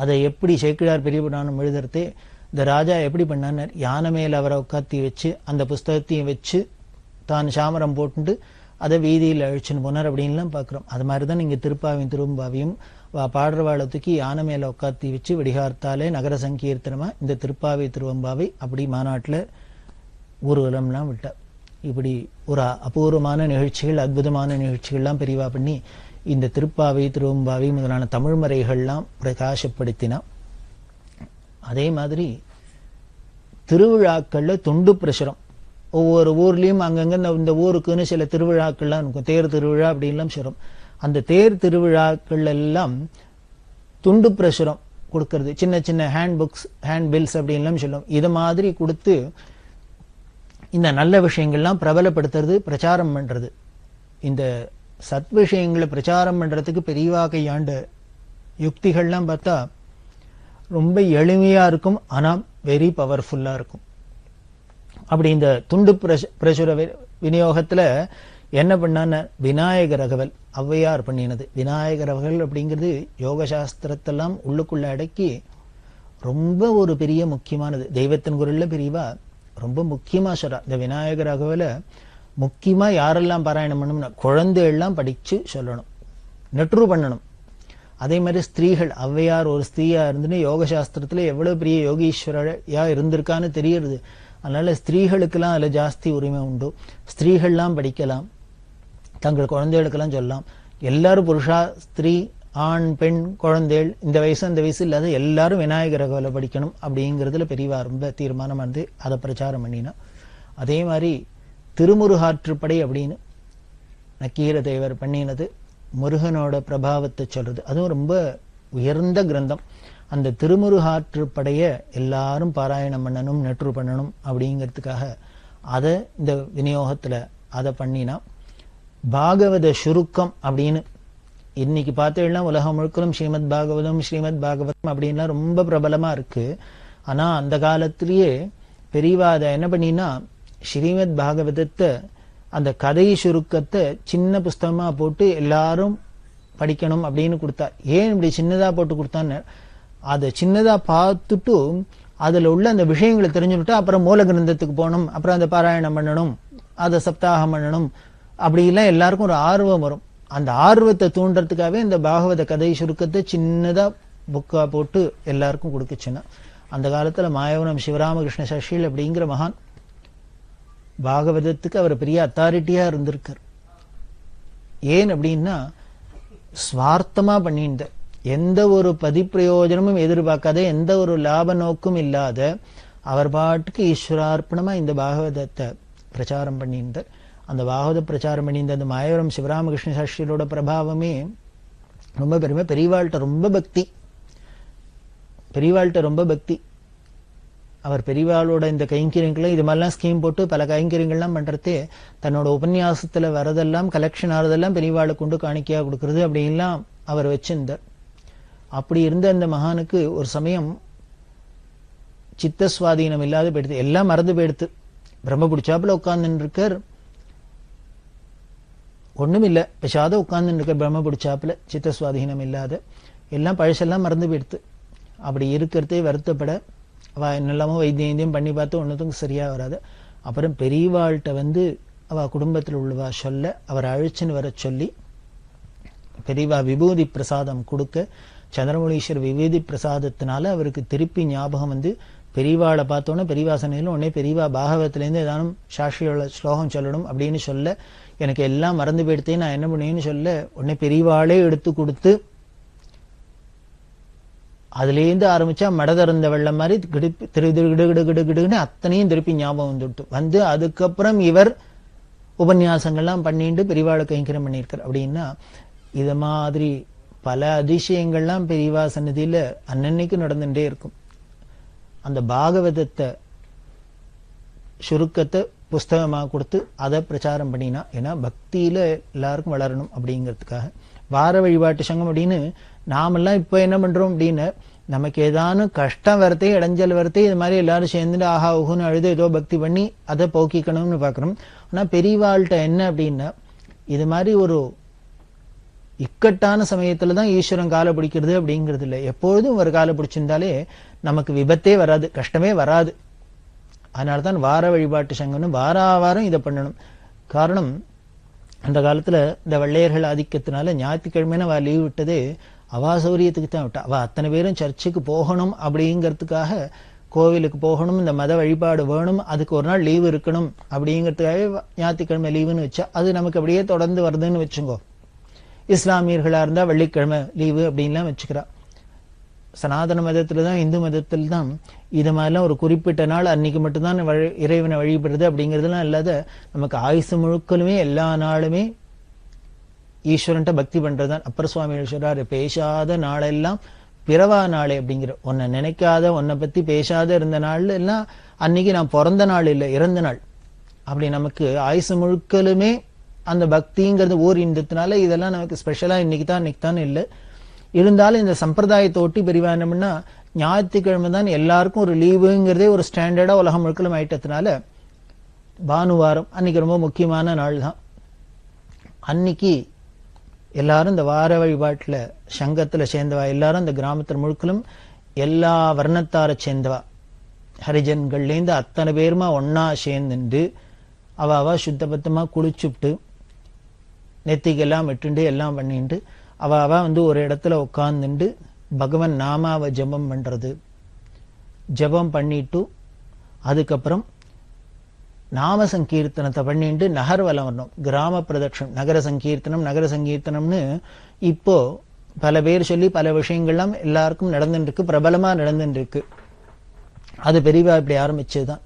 அதை எப்படி சேக்கிழார் பெரிய புராணம் எழுதுறதே இந்த ராஜா எப்படி பண்ணார், யானை மேல அவரை உட்காத்தி வச்சு அந்த புஸ்தகத்தையும் வச்சு தான் சாமரம் போட்டு அதை வீதியில் அழிச்சுன்னு போனார் அப்படின்லாம் பார்க்குறோம். அது மாதிரி தான் இங்கே திருப்பாவையும் திருவம்பாவையும் பாடுறவாளை தூக்கி யானை மேல உட்காத்தி வச்சு வெடிகார்த்தாலே நகர சங்கீர்த்தனமா இந்த திருப்பாவை திருவம்பாவை அப்படி மாநாட்டில் ஊர்வலம்லாம் விட்டார். இப்படி ஒரு அபூர்வமான நிகழ்ச்சிகள், அற்புதமான நிகழ்ச்சிகள்லாம் பெரியவா பண்ணி இந்த திருப்பாவை திருவம்பாவை முதலான தமிழ் மறைகள்லாம் பிரகாசப்படுத்தினா. அதே மாதிரி திருவிழாக்கள்ல துண்டு பிரசுரம், ஒவ்வொரு ஊர்லயும் அங்கங்க இந்த ஊருக்குன்னு சில திருவிழாக்கள்லாம் இருக்கும், தேர் திருவிழா அப்படின்லாம் சொல்றோம். அந்த தேர் திருவிழாக்கள் எல்லாம் துண்டு பிரசுரம் கொடுக்கறது, சின்ன சின்ன ஹேண்ட் புக்ஸ், ஹேண்ட் பில்ஸ் அப்படின்லாம் சொல்லுவோம். இதை மாதிரி கொடுத்து இந்த நல்ல விஷயங்கள்லாம் பிரபலப்படுத்துறது, பிரச்சாரம் பண்றது. இந்த சத் விஷயங்களை பிரச்சாரம் பண்றதுக்கு பெரியவா கையாண்ட யுக்திகள்லாம் பார்த்தா ரொம்ப எளிமையா இருக்கும், ஆனா வெரி பவர்ஃபுல்லா இருக்கும். அப்படி இந்த துண்டு பிரசுர விநியோகத்துல என்ன பண்ணான்னு விநாயகர் அகவல் ஔவையார் பண்ணினது. விநாயகர் அகவல் அப்படிங்கிறது யோக சாஸ்திரத்தெல்லாம் உள்ளுக்குள்ள அடக்கி ரொம்ப ஒரு பெரிய முக்கியமானது. தெய்வத்தின் குரல்ல பெரியவா ரொம்ப முக்கியமா சொல்றா. இந்த விநாயகர் அகவலை முக்கியமா யாரெல்லாம் பாராயணம் பண்ணணும்னா குழந்தைகள்லாம் படிச்சு சொல்லணும், நெட்ரு பண்ணணும். அதே மாதிரி ஸ்திரீகள், ஔவையார் ஒரு ஸ்திரீயா இருந்துன்னு யோக சாஸ்திரத்துல எவ்வளவு பெரிய யோகீஸ்வரையா இருந்திருக்கான்னு தெரியுது. அதனால ஸ்திரீகளுக்கெல்லாம் அதுல ஜாஸ்தி உரிமை உண்டு. ஸ்திரீகள்லாம் படிக்கலாம், தங்கள் குழந்தைகளுக்கெல்லாம் சொல்லலாம். எல்லாரும் புருஷா ஸ்திரீ ஆண் பெண் குழந்தைகள் இந்த வயசு அந்த வயசு இல்லாத எல்லாரும் விநாயகர் அகவலை படிக்கணும் அப்படிங்கிறதுல பெரியவா ரொம்ப தீர்மானம் வந்து அதை பிரச்சாரம் பண்ணினா. அதே மாதிரி திருமுருகாற்றுப்படை அப்படின்னு நக்கீர தேவர் பண்ணினது, முருகனோட பிரபாவத்தை சொல்றது. அதுவும் ரொம்ப உயர்ந்த கிரந்தம். அந்த திருமுருகாற்றுப்படைய எல்லாரும் பாராயணம் பண்ணணும், நெற்று பண்ணணும் அப்படிங்கிறதுக்காக அதை இந்த விநியோகத்துல அதை பண்ணினா. பாகவத சுருக்கம் அப்படின்னு இன்னைக்கு பார்த்தீங்கன்னா உலகம் முழுக்கலும் ஸ்ரீமத் பாகவதம் ஸ்ரீமத் பாகவதம் அப்படின்லாம் ரொம்ப பிரபலமா இருக்கு. ஆனா அந்த காலத்திலேயே பெரியவா அதை என்ன பண்ணினா ஸ்ரீமத் பாகவதத்தை அந்த கதை சுருக்கத்தை சின்ன புஸ்தகமா போட்டு எல்லாரும் படிக்கணும் அப்படின்னு கொடுத்தா. ஏன் இப்படி சின்னதா போட்டு கொடுத்தான்னு அதை சின்னதா பார்த்துட்டு அதுல உள்ள அந்த விஷயங்களை தெரிஞ்சுக்கிட்டா அப்புறம் மூல கிரந்தத்துக்கு போகணும், அப்புறம் அந்த பாராயணம் பண்ணணும், அதை சப்தாகம் பண்ணணும், அப்படிலாம் எல்லாருக்கும் ஒரு ஆர்வம் வரும். அந்த ஆர்வத்தை தூண்டுறதுக்காகவே இந்த பாகவத கதை சுருக்கத்தை சின்னதா புக்கா போட்டு எல்லாருக்கும் கொடுக்குச்சுன்னா. அந்த காலத்துல மாயவனம் சிவராமகிருஷ்ண சஷில் அப்படிங்கிற மகான் பாகவதத்துக்கு அவர் பெரிய அத்தாரிட்டியா இருந்திருக்கார். ஏன் அப்படின்னா ஸ்வார்த்தமா பண்ணியிருந்த, எந்த ஒரு பதிப்பிரயோஜனமும் எதிர்பார்க்காத, எந்த ஒரு லாப நோக்கும் இல்லாத அவர் பாட்டுக்கு ஈஸ்வரார்ப்பணமா இந்த பாகவதத்தை பிரச்சாரம் பண்ணியிருந்தார். அந்த பாகவத பிரச்சாரம் பண்ணியிருந்த அந்த மாயவரம் சிவராமகிருஷ்ண சாஸ்திரியோட பிரபாவமே ரொம்ப பெருமை. பெரியவாள்கிட்ட ரொம்ப பக்தி, பெரியவாள்கிட்ட ரொம்ப பக்தி. அவர் பெரியவாளோட இந்த கைங்கரியங்களை இது மாதிரிலாம் ஸ்கீம் போட்டு பல கைங்கரியங்கள்லாம் பண்றதே, தன்னோட உபன்யாசத்துல வரதெல்லாம் கலெக்ஷன் ஆறதெல்லாம் பெரியவாளை கொண்டு காணிக்கையா கொடுக்கறது அப்படின்லாம் அவர் வச்சிருந்தார். அப்படி இருந்த அந்த மகானுக்கு ஒரு சமயம் சித்த சுவாதீனம் இல்லாத போயிடுது, எல்லாம் மறந்து போயிடுத்து. பிரம்ம பிடிச்சாப்புல உட்கார்ந்துன்னு இருக்கார், ஒண்ணும் இல்ல, பேசாத உட்கார்ந்துன்னு இருக்க, பிரம்ம பிடிச்சாப்புல சித்த சுவாதீனம் இல்லாத, எல்லாம் பழசெல்லாம் மறந்து போயிடுத்து. அப்படி இருக்கிறதே வருத்தப்பட அவ என்னெல்லாமோ வைத்தியம் பண்ணி பார்த்து ஒன்னுத்துக்கும் சரியா வராது. அப்புறம் பெரியவாள்கிட்ட வந்து அவ குடும்பத்தில் உள்ளவா சொல்ல அவர் அழிச்சுன்னு வர சொல்லி பெரியவா விபூதி பிரசாதம் கொடுக்க, சந்திரமௌலீஸ்வர் விபூதி பிரசாதத்தினால அவருக்கு திருப்பி ஞாபகம் வந்து பெரியவாளை பார்த்தோன்னே பெரியவாசனையில உடனே பெரியவா பாகவத்திலேருந்து ஏதானும் சாஸ்திரியோட ஸ்லோகம் சொல்லணும் அப்படின்னு சொல்ல, எனக்கு எல்லாம் மறந்து போயிடுத்தே நான் என்ன பண்ணுவேன்னு சொல்ல, உடனே பெரியவாளே எடுத்து கொடுத்து அதுலேருந்து ஆரம்பிச்சா மட திறந்த வெள்ளம் மாதிரி கிடுகிடுன்னு அத்தனையும் திருப்பி ஞாபகம் வந்துட்டு வந்து அதுக்கப்புறம் இவர் உபன்யாசங்கள்லாம் பண்ணிட்டு பெரியவாளை கைங்கரம் பண்ணியிருக்கார். அப்படின்னா இது மாதிரி பல அதிசயங்கள்லாம் பெரியவா சன்னதியில அன்னன்னைக்கு நடந்துட்டே இருக்கும். அந்த பாகவதத்தை சுருக்கத்தை புஸ்தகமா கொடுத்து அதை பிரச்சாரம் பண்ணினா, ஏன்னா பக்தியில எல்லாருக்கும் வளரணும் அப்படிங்கிறதுக்காக. வார வழிபாட்டு சங்கம் அப்படின்னு நாமெல்லாம் இப்ப என்ன பண்றோம் அப்படின்னு, நமக்கு ஏதானும் கஷ்டம் வரத்தே இடைஞ்சல் வரத்தே இது மாதிரி எல்லாரும் சேர்ந்துட்டு ஆஹா ஊகுன்னு அழுது ஏதோ பக்தி பண்ணி அதை போக்கிக்கணும்னு பாக்குறோம். ஆனா பெரியவாள்கிட்ட என்ன அப்படின்னா, இது மாதிரி ஒரு இக்கட்டான சமயத்துலதான் ஈஸ்வரன் காலை பிடிக்கிறது அப்படிங்கிறது இல்லை. எப்பொழுதும் ஒரு காலை பிடிச்சிருந்தாலே நமக்கு விபத்தே வராது, கஷ்டமே வராது. அதனால்தான் வார வழிபாட்டு சங்கம்னு வாரம் இதை பண்ணணும். காரணம், அந்த காலத்துல இந்த வெள்ளையர்கள் ஆதிக்கத்தினால ஞாயிற்றுக்கிழமைன்னு அவ லீவ் விட்டதே அவா சௌரியத்துக்கு தான் விட்டா. அவ அத்தனை பேரும் சர்ச்சுக்கு போகணும் அப்படிங்கிறதுக்காக, கோவிலுக்கு போகணும், இந்த மத வழிபாடு வேணும், அதுக்கு ஒரு நாள் லீவு இருக்கணும் அப்படிங்கிறதுக்காகவே ஞாயிற்றுக்கிழமை லீவுன்னு வச்சா அது நமக்கு அப்படியே தொடர்ந்து வருதுன்னு வச்சுங்கோ. இஸ்லாமியர்களா இருந்தா வெள்ளிக்கிழமை லீவு அப்படின்லாம் வச்சுக்கிறா. சனாதன மதத்துல தான், இந்து மதத்தில் தான் இது மாதிரிலாம் ஒரு குறிப்பிட்ட நாள் அன்னைக்கு மட்டும்தான் இறைவனை வழிபடுறது அப்படிங்கிறதுலாம் இல்லாத நமக்கு ஆயுசு முழுக்கலுமே எல்லா நாளுமே ஈஸ்வரன்ட்ட பக்தி பண்றதுதான். அப்பர் சுவாமி சொல்றாரு, பேசாத நாளெல்லாம் பிறவா நாளே அப்படிங்கிற, உன்னை நினைக்காத, உன்னை பத்தி பேசாத இருந்த நாள் எல்லாம் அன்னைக்கு நான் பிறந்த நாள் இல்லை, இறந்த நாள். அப்படி நமக்கு ஆயுசு முழுக்கலுமே அந்த பக்திங்கிறது ஓர் இந்தத்தினால இதெல்லாம் நமக்கு ஸ்பெஷலா இன்னைக்கு தான் இல்லை. இருந்தாலும் இந்த சம்பிரதாயத்தை ஒட்டி பெரியவா என்னம்னா, ஞாயிற்றுக்கிழமை தான் எல்லாருக்கும் ஒரு லீவுங்கிறதே ஒரு ஸ்டாண்டர்டா உலகம் முழுக்கலும் ஆயிட்டதுனால பானுவாரம் அன்னைக்கு ரொம்ப முக்கியமான நாள் தான். அன்னைக்கு எல்லாரும் இந்த வார வழிபாட்டுல சங்கத்துல சேர்ந்தவா, எல்லாரும் இந்த கிராமத்தில் முழுக்கலும் எல்லா வர்ணத்தார சேர்ந்தவா, ஹரிஜன்கள்லேருந்து அத்தனை பேருமா ஒன்னா சேர்ந்துண்டு அவ சுத்த பத்தமா குளிச்சுட்டு நெத்திக்கெல்லாம் விட்டுண்டு எல்லாம் பண்ணிட்டு அவ ஒரு இடத்துல உட்கார்ந்துண்டு பகவன் நாமாவை ஜபம் பண்றது. ஜபம் பண்ணிட்டு அதுக்கப்புறம் நாம சங்கீர்த்தனத்தை பண்ணிட்டு நகர்வலம் வரணும். கிராம பிரதட்சணம், நகர சங்கீர்த்தனம்னு இப்போ பல பேர் சொல்லி பல விஷயங்கள்லாம் எல்லாருக்கும் நடந்துட்டு இருக்கு, பிரபலமா நடந்துட்டு இருக்கு. அது பெரியவா இப்படி ஆரம்பிச்சதுதான்.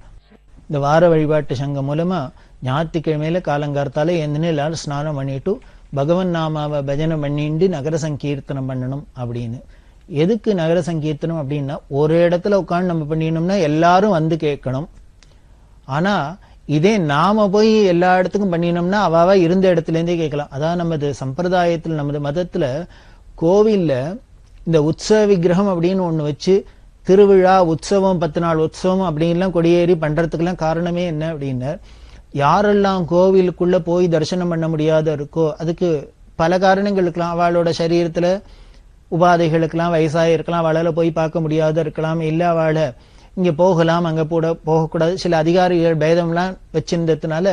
இந்த வார வழிபாட்டு சங்கம் மூலமா ஞாயிற்றுக்கிழமையில காலங்கார்த்தால எழுந்துன்னு எல்லாரும் ஸ்நானம் பண்ணிட்டு பகவன் நாமாவை பஜனை பண்ணிட்டு நகர சங்கீர்த்தனம் பண்ணணும் அப்படின்னு. எதுக்கு நகர சங்கீர்த்தனம் அப்படின்னா, ஒரு இடத்துல உட்காந்து நம்ம பண்ணினோம்னா எல்லாரும் வந்து கேட்கணும். ஆனா இதே நாம போய் எல்லா இடத்துக்கும் பண்ணினோம்னா அவாவா இருந்த இடத்துல இருந்தே கேட்கலாம். அதான் நமது சம்பிரதாயத்தில், நமது மதத்துல கோவில்ல இந்த உற்சவ விக்கிரகம் அப்படின்னு ஒண்ணு வச்சு திருவிழா உற்சவம் 10 நாள் உற்சவம் அப்படின்லாம் கொடியேறி பண்றதுக்கெல்லாம் காரணமே என்ன அப்படின்னா, யாரெல்லாம் கோவிலுக்குள்ள போய் தரிசனம் பண்ண முடியாத இருக்கோ அதுக்கு பல காரணங்கள் இருக்கலாம். அவளோட சரீரத்துல உபாதைகளுக்கெல்லாம் வயசாக இருக்கலாம், அவளால போய் பார்க்க முடியாத இருக்கலாம், இல்ல அவளை இங்க போகலாம் அங்க போகக்கூடாது, சில அதிகாரிகள் பேதம்லாம் வச்சிருந்ததுனால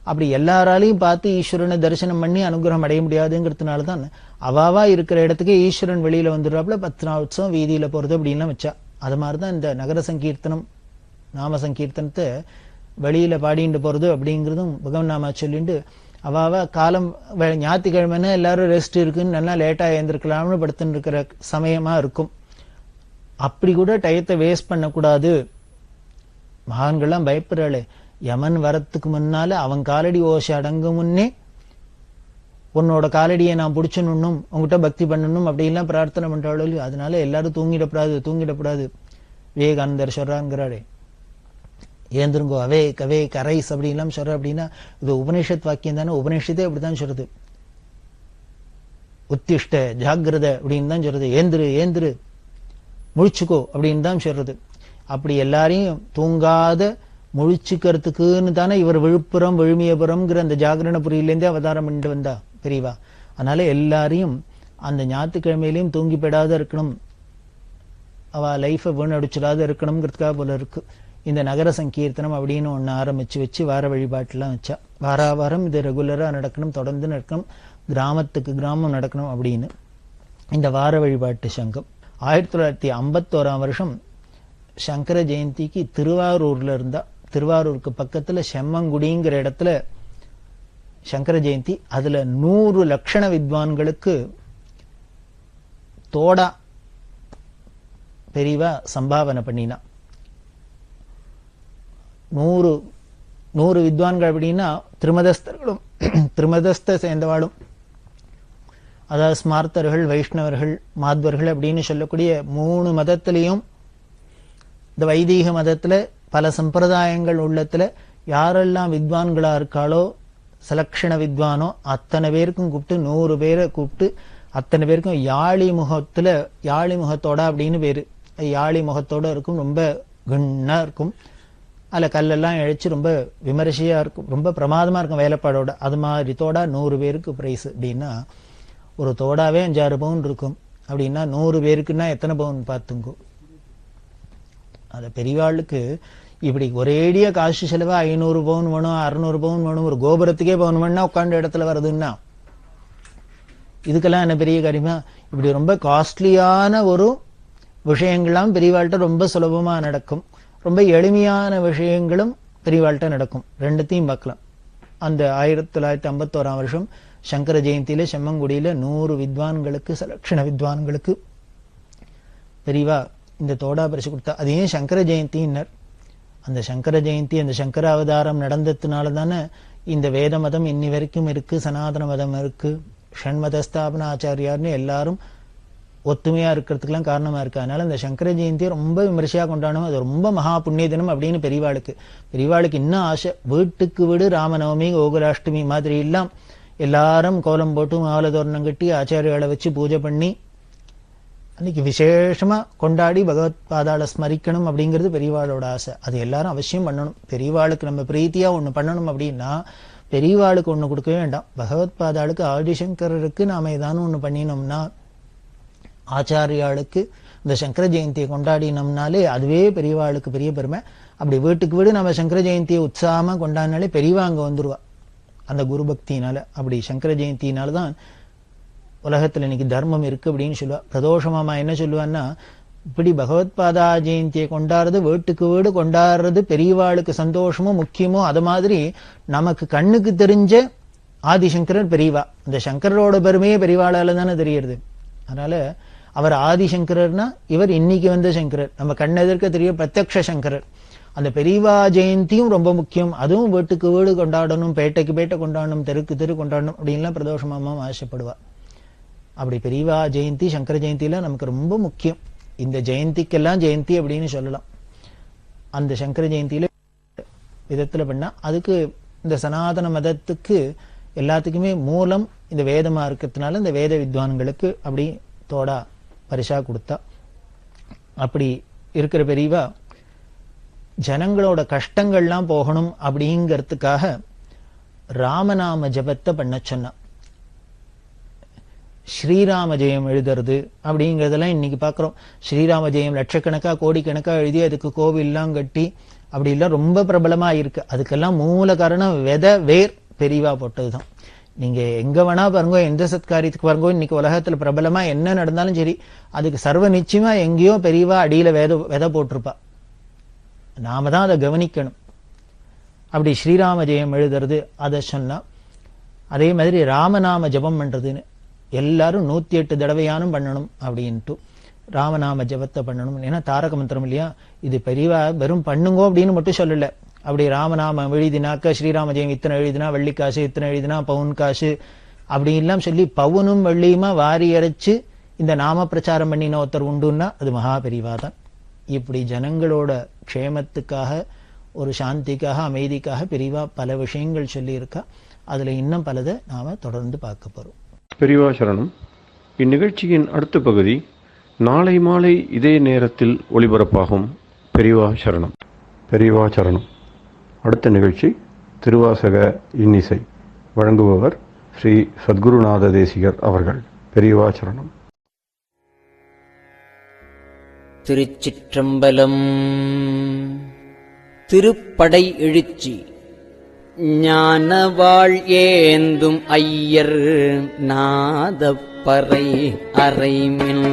அப்படி எல்லாராலையும் பார்த்து ஈஸ்வரனை தரிசனம் பண்ணி அனுகிரகம் அடைய முடியாதுங்கிறதுனாலதான் அவாவா இருக்கிற இடத்துக்கு ஈஸ்வரன் வெளியில வந்துடுறாப்புல 10 நாள் உற்சவம் வீதியில போறது அப்படின்லாம் வச்சா. அது மாதிரிதான் இந்த நகர சங்கீர்த்தனம், நாம சங்கீர்த்தனத்தை வெளியில பாடிட்டு போறது அப்படிங்கிறதும் பகவன் நாமா சொல்லிட்டு அவாவா காலம் ஞாயிற்றுக்கிழமைன்னா எல்லாரும் ரெஸ்ட் இருக்குன்னு நல்லா லேட்டா எழுந்திருக்கலாம்னு படுத்துன்னு இருக்கிற சமயமா இருக்கும். அப்படி கூட டயத்தை வேஸ்ட் பண்ணக்கூடாது. மகான்கள்லாம் பயப்படுறாளே, யமன் வரத்துக்கு முன்னால அவன் காலடி ஓசை அடங்கும் முன்னே உன்னோட காலடியை நான் பிடிச்சணும், உங்ககிட்ட பக்தி பண்ணணும் அப்படின்லாம் பிரார்த்தனை பண்றாளோ. அதனால எல்லாரும் தூங்கிடப்படாது. விவேகானந்தர் சொல்றாங்கிறாளே, ஏந்திருங்கோ அவே கவே கரைஸ் அப்படின்லாம் சொல்ற. அப்படின்னா இது உபநிஷத் வாக்கியம் தானே, உபநிஷத்தே அப்படித்தான் சொல்றது. உத்திஷ்ட ஜாகிரத அப்படின்னு தான் சொல்றது. ஏந்திரு முழிச்சுக்கோ அப்படின்னு தான் சொல்றது. அப்படி எல்லாரையும் தூங்காத முழிச்சுக்கிறதுக்குன்னு தானே இவர் விழுப்புரம் விழுமியபுரம்ங்கிற அந்த ஜாகரணபுரியிலேருந்தே அவதாரம் பண்ணிட்டு வந்தா பெரியவா. அதனால எல்லாரையும் அந்த ஞாயிற்றுக்கிழமையிலையும் தூங்கி போடாத இருக்கணும், அவ லைஃபை வீணடிச்சிடாத இருக்கணுங்கிறதுக்காக போல இருக்கு இந்த நகர சங்கீர்த்தனம் அப்படின்னு ஒண்ணு ஆரம்பிச்சு வச்சு வார வழிபாட்டுலாம் வச்சா. வாரம் இது ரெகுலரா நடக்கணும், தொடர்ந்து நடக்கணும், கிராமத்துக்கு கிராமம் நடக்கணும் அப்படின்னு இந்த வார வழிபாட்டு சங்கம் 1951ஆம் வருஷம் சங்கர ஜெயந்திக்கு திருவாரூர்ல இருந்தா. திருவாரூருக்கு பக்கத்துல செம்மங்குடிங்கிற இடத்துல சங்கர ஜெயந்தி. அதுல 100 லட்சண வித்வான்களுக்கு தோடா பெரியவா சம்பாவனை பண்ணினா. 100 வித்வான்கள் அப்படின்னா திருமதஸ்தர்களும் திருமதஸ்த சேர்ந்தவாளும், அதாவது ஸ்மார்த்தர்கள், வைஷ்ணவர்கள், மாத்வர்கள் அப்படின்னு சொல்லக்கூடிய 3 மதத்திலையும், இந்த வைதீக மதத்துல பல சம்பிரதாயங்கள் உள்ளத்துல யாரெல்லாம் வித்வான்களா இருக்காளோ, சலக்ஷண வித்வானோ அத்தனை பேருக்கும் கூப்பிட்டு 100 பேரை கூப்பிட்டு அத்தனை பேருக்கும் யாழி முகத்தோட அப்படின்னு பேரு. யாழி முகத்தோட இருக்கும், ரொம்ப கண்ணா இருக்கும், அதுல கல்லெல்லாம் இழைச்சு ரொம்ப விமரிசையா இருக்கும், ரொம்ப பிரமாதமா இருக்கும் வேலைப்பாடோட. அது மாதிரி தோடா 100 பேருக்கு பிரைஸ். அப்படின்னா ஒரு தோடாவே 5-6 பவுன் இருக்கும். அப்படின்னா 100 பேருக்குன்னா எத்தனை பவுன் பார்த்துங்கோ. அத பெரியவாளுக்கு இப்படி ஒரேடியா காசு செலவா 500 பவுன் வேணும், 600 பவுன் வேணும், ஒரு கோபுரத்துக்கே பவுன் வேணும்னா உட்காந்து இடத்துல வருதுன்னா இதுக்கெல்லாம் என்ன பெரிய காரியமா? இப்படி ரொம்ப காஸ்ட்லியான ஒரு விஷயங்கள்லாம் பெரியவாள்கிட்ட ரொம்ப சுலபமா நடக்கும், ரொம்ப எளிமையான விஷயங்களும் பெரியவாள்கிட்ட நடக்கும். ரெண்டுத்தையும் பார்க்கலாம். அந்த 1951ஆம் வருஷம் சங்கர ஜெயந்தியில செம்மங்குடியில 100 வித்வான்களுக்கு, சலக்ஷண வித்வான்களுக்கு பெரியவா இந்த தோடா பரிசு கொடுத்தா. அது ஏன் சங்கர ஜெயந்தின்னர்? அந்த சங்கர ஜெயந்தி, அந்த சங்கர அவதாரம் நடந்ததுனால தானே இந்த வேத மதம் இன்னி வரைக்கும் இருக்கு, சனாதன மதம் இருக்கு, ஷண்மத ஸ்தாபன ஆச்சாரியார்னு எல்லாரும் ஒத்துமையா இருக்கிறதுக்கெல்லாம் காரணமா இருக்கு. அதனால இந்த சங்கர ஜெயந்தியை ரொம்ப விமர்சையா கொண்டாடணும். அது ரொம்ப மகா புண்ணிய தினம் அப்படின்னு பெரியவாளுக்கு இன்னும் ஆசை. வீட்டுக்கு வீடு ராமநவமி, கோகுலாஷ்டமி மாதிரி எல்லாம் எல்லாரும் கோலம் போட்டு மாலை தோரணம் கட்டி ஆச்சாரியாளை வச்சு பூஜை பண்ணி அன்னைக்கு விசேஷமா கொண்டாடி பகவத் பாதாள ஸ்மரிக்கணும் அப்படிங்கிறது பெரியவாளோட ஆசை. அது எல்லாரும் அவசியம் பண்ணணும். பெரியவாளுக்கு நம்ம பிரீத்தியா ஒண்ணு பண்ணணும் அப்படின்னா பெரியவாளுக்கு ஒண்ணு கொடுக்கவே வேண்டாம். பகவத் பாதாளுக்கு ஆதிசங்கரருக்கு நாம ஏதானு ஒண்ணு பண்ணினோம்னா, ஆச்சாரியாளுக்கு இந்த சங்கர ஜெயந்தியை கொண்டாடினோம்னாலே அதுவே பெரியவாளுக்கு பெரிய பெருமை. அப்படி வீட்டுக்கு வீடு நம்ம சங்கர ஜெயந்தியை உற்சாகமா கொண்டாடினாலே பெரியவா அங்க வந்துருவா அந்த குரு பக்தியினால. அப்படி சங்கர ஜெயந்தியினால்தான் உலகத்துல இன்னைக்கு தர்மம் இருக்கு அப்படின்னு சொல்லுவா. பிரதோஷமாமா என்ன சொல்லுவான்னா, இப்படி பகவத் பாதா ஜெயந்தியை கொண்டாடுறது, வீட்டுக்கு வீடு கொண்டாடுறது பெரியவாளுக்கு சந்தோஷமோ முக்கியமோ, அது மாதிரி நமக்கு கண்ணுக்கு தெரிஞ்ச ஆதிசங்கரர் பெரியவா. இந்த சங்கரோட பெருமையே பெரியவாளால தானே தெரியறது. அதனால அவர் ஆதிசங்கரர்னா இவர் இன்னைக்கு வந்த சங்கரர், நம்ம கண்ணெதிர்க்க தெரிய பிரத்யக்ஷ சங்கரர். அந்த பெரியவா ஜெயந்தியும் ரொம்ப முக்கியம். அதுவும் வீட்டுக்கு வீடு கொண்டாடணும், பேட்டைக்கு பேட்டை கொண்டாடணும், தெருக்கு தெரு கொண்டாடணும் அப்படின்லாம் பிரதோஷமாமா ஆசைப்படுவா. அப்படி பெரியவா ஜெயந்தி சங்கர ஜெயந்திலாம் நமக்கு ரொம்ப முக்கியம். இந்த ஜெயந்திக்கெல்லாம் ஜெயந்தி அப்படின்னு சொல்லலாம். அந்த சங்கர ஜெயந்தியில விதத்துல பண்ணா அதுக்கு இந்த சனாதன மதத்துக்கு எல்லாத்துக்குமே மூலம் இந்த வேதமா இருக்கிறதுனால இந்த வேத வித்வான்களுக்கு அப்படி தோடா பரிசா கொடுத்தா. அப்படி இருக்கிற பெரியவா ஜனங்களோட கஷ்டங்கள்லாம் போகணும் அப்படிங்கிறதுக்காக ராமநாம ஜபத்தை பண்ண சொன்னா. ஸ்ரீராம ஜெயம் எழுதுறது அப்படிங்கறதெல்லாம் இன்னைக்கு பாக்குறோம். ஸ்ரீராம ஜெயம் லட்சக்கணக்கா கோடிக்கணக்கா எழுதி அதுக்கு கோவில்லாம் கட்டி அப்படி எல்லாம் ரொம்ப பிரபலமா இருக்கு. அதுக்கெல்லாம் மூல காரணம் வேர் பெரியவா போட்டதுதான். நீங்க எங்க வேணா பாருங்க, எந்த சத்காரியத்துக்கு பாருங்க, இன்னைக்கு உலகத்துல பிரபலமா என்ன நடந்தாலும் சரி அதுக்கு சர்வ நிச்சயமா எங்கேயோ பெரியவா அடியில விதை போட்டிருப்பா. நாம தான் அதை கவனிக்கணும். அப்படி ஸ்ரீராம ஜெயம் எழுதுறது அதை சொன்னா. அதே மாதிரி ராமநாம ஜபம் பண்றதுன்னு எல்லாரும் 108 தடவையானும் பண்ணணும் அப்படின்ட்டு ராமநாம ஜபத்தை பண்ணணும். ஏன்னா தாரக மந்திரம் இல்லையா, இது பெரியவா வெறும் பண்ணுங்கோ அப்படின்னு மட்டும் சொல்லல. அப்படி ராமநாம எழுதினாக்க ஸ்ரீராம ஜெயம் இத்தனை எழுதினா வெள்ளிக்காசு, இத்தனை எழுதினா பவுன் காசு அப்படி எல்லாம் சொல்லி பவுனும் வெள்ளியுமா வாரி அரைச்சு இந்த நாம பிரச்சாரம் பண்ணின ஒருத்தர் உண்டுன்னா அது மகா பெரியவா தான். இப்படி ஜனங்களோட க்ஷேமத்துக்காக, ஒரு சாந்திக்காக, அமைதிக்காக பெரியவா பல விஷயங்கள் சொல்லி இருக்கா. அதுல இன்னும் பலதை நாம தொடர்ந்து பார்க்க போறோம். பெரியவா சரணம். இந்நிகழ்ச்சியின் அடுத்த பகுதி நாளை மாலை இதே நேரத்தில் ஒளிபரப்பாகும். பெரியவா சரணம். பெரியவா சரணம். அடுத்த நிகழ்ச்சி திருவாசக இன்னிசை. வழங்குபவர் ஸ்ரீ சத்குருநாத தேசிகர் அவர்கள். பெரியவா சரணம். திருச்சிற்றம்பலம். திருப்படை எழுச்சி. ஞானவாள் ஏந்தும் ஐயர் நாதப்பறை அறைமின்.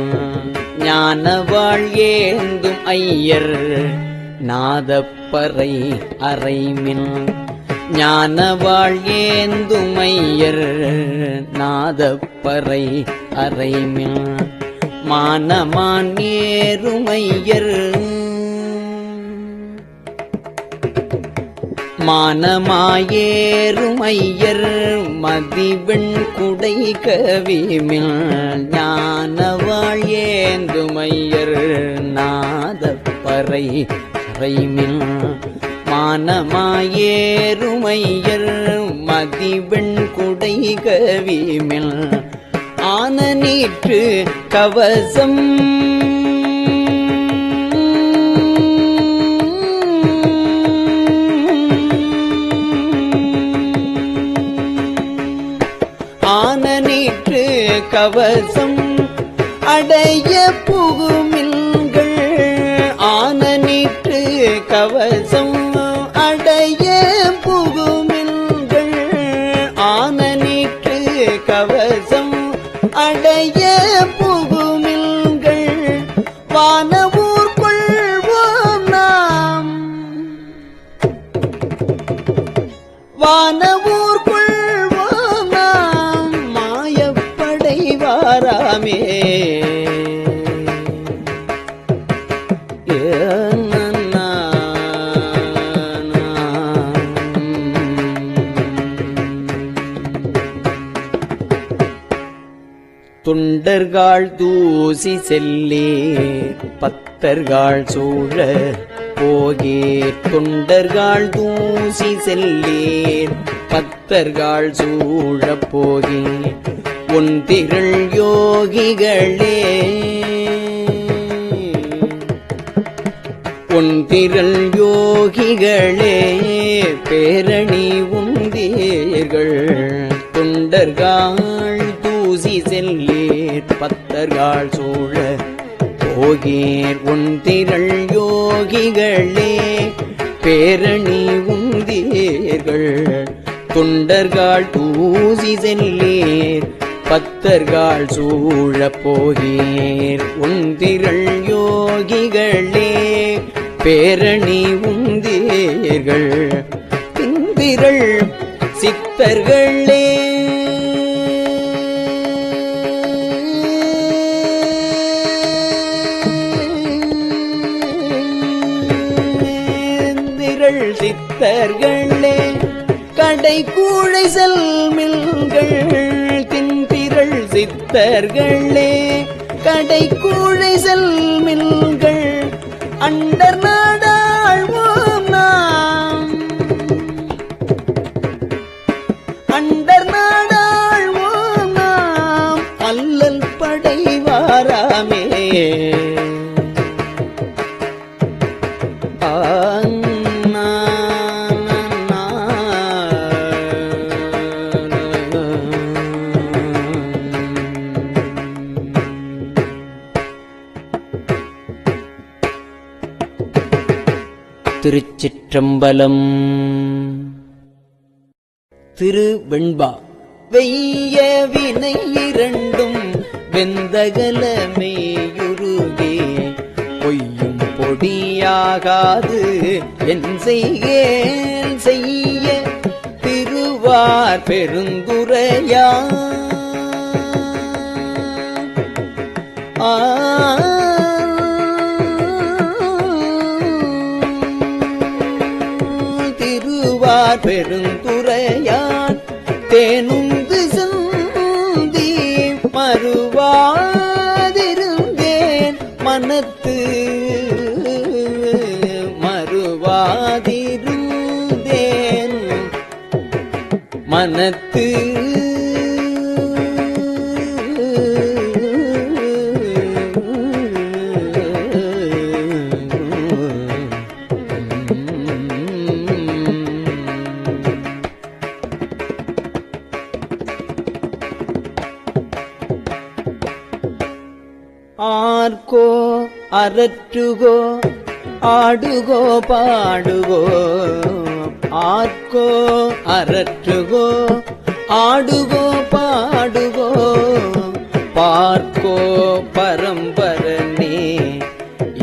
ஞானவாள் ஏந்தும் ஐயர் நாதப்பறை அறைமின். ஞானவாள் ஏந்தும் ஐயர் நாதப்பறை அறைமின். மானமான் ஏறுமையர் மானமாயேறுமையர் மதிவெண் குடை கவிமில். ஞானவாள் ஏந்துமையர் நாதப்பறை அறைமில். மானமாயேறுமையர் மதிவெண் குடை கவிமில். ஆன நீற்று கவசம் கவசம் அடைய புகுமில்கள். ஆன நீற்று கவசம் அடைய புகுமில்கள். ஆன நீற்று கவசம் அடைய புகுமில்கள். வானவூர் கொள்வோம் நாம். வானவூர் கொள்வோம் நாம் மாயப்படைவாராமே. தொண்டர்கள் தூசி செல்லேர் பத்தர்கள் சூழ போகேர். தொண்டர்கள் தூசி செல்லேர் பத்தர்கள் சூழ போகேர். ஒன்றிரள் யோகிகளே ஒன்றிரள் யோகிகளே பேரணி உந்தீர்கள். தொண்டர்கள் தூசி செல்லேர் பத்தர்கள் சூழ போகேர். ஒன்றிரள் யோகிகளே பேரணி உந்தீர்கள். தொண்டர்கள் தூசி செல்லேர் பத்தர்கள் சூழ போகேர். ஒன்றிரள் யோகிகளே பேரணி உந்தீர்கள். திந்திரள் சித்தர்களே சித்தர்களே கடை கூழை செல்மில்கள். திந்திரள் சித்தர்களே கடை கூழை செல்மில்கள். அண்டர் நாடாழ்வோம் நாம் அண்டர் நாடாழ்வோம் நாம் அல்லல் படைவாராமே. திருச்சிற்றம்பலம். திருவெண்பா. வெய்ய வினை இரண்டும் வெந்தகலமேயுருகே பொய்யும் பொடியாகாது என் செய்கேன் செய்ய திருவார் பெருந்துரையா பெருந்துரையான் தேனுந்து சந்தி மறுவாதிருந்தேன் மனத்து மறுவாதிருந்தேன் மனத்து ஆர்கோ அரற்றுகோ ஆடுகோ பாடுகோ. ஆர்கோ அரற்றுகோ ஆடுகோ பாடுகோ. பார்க்கோ பரம்பரனே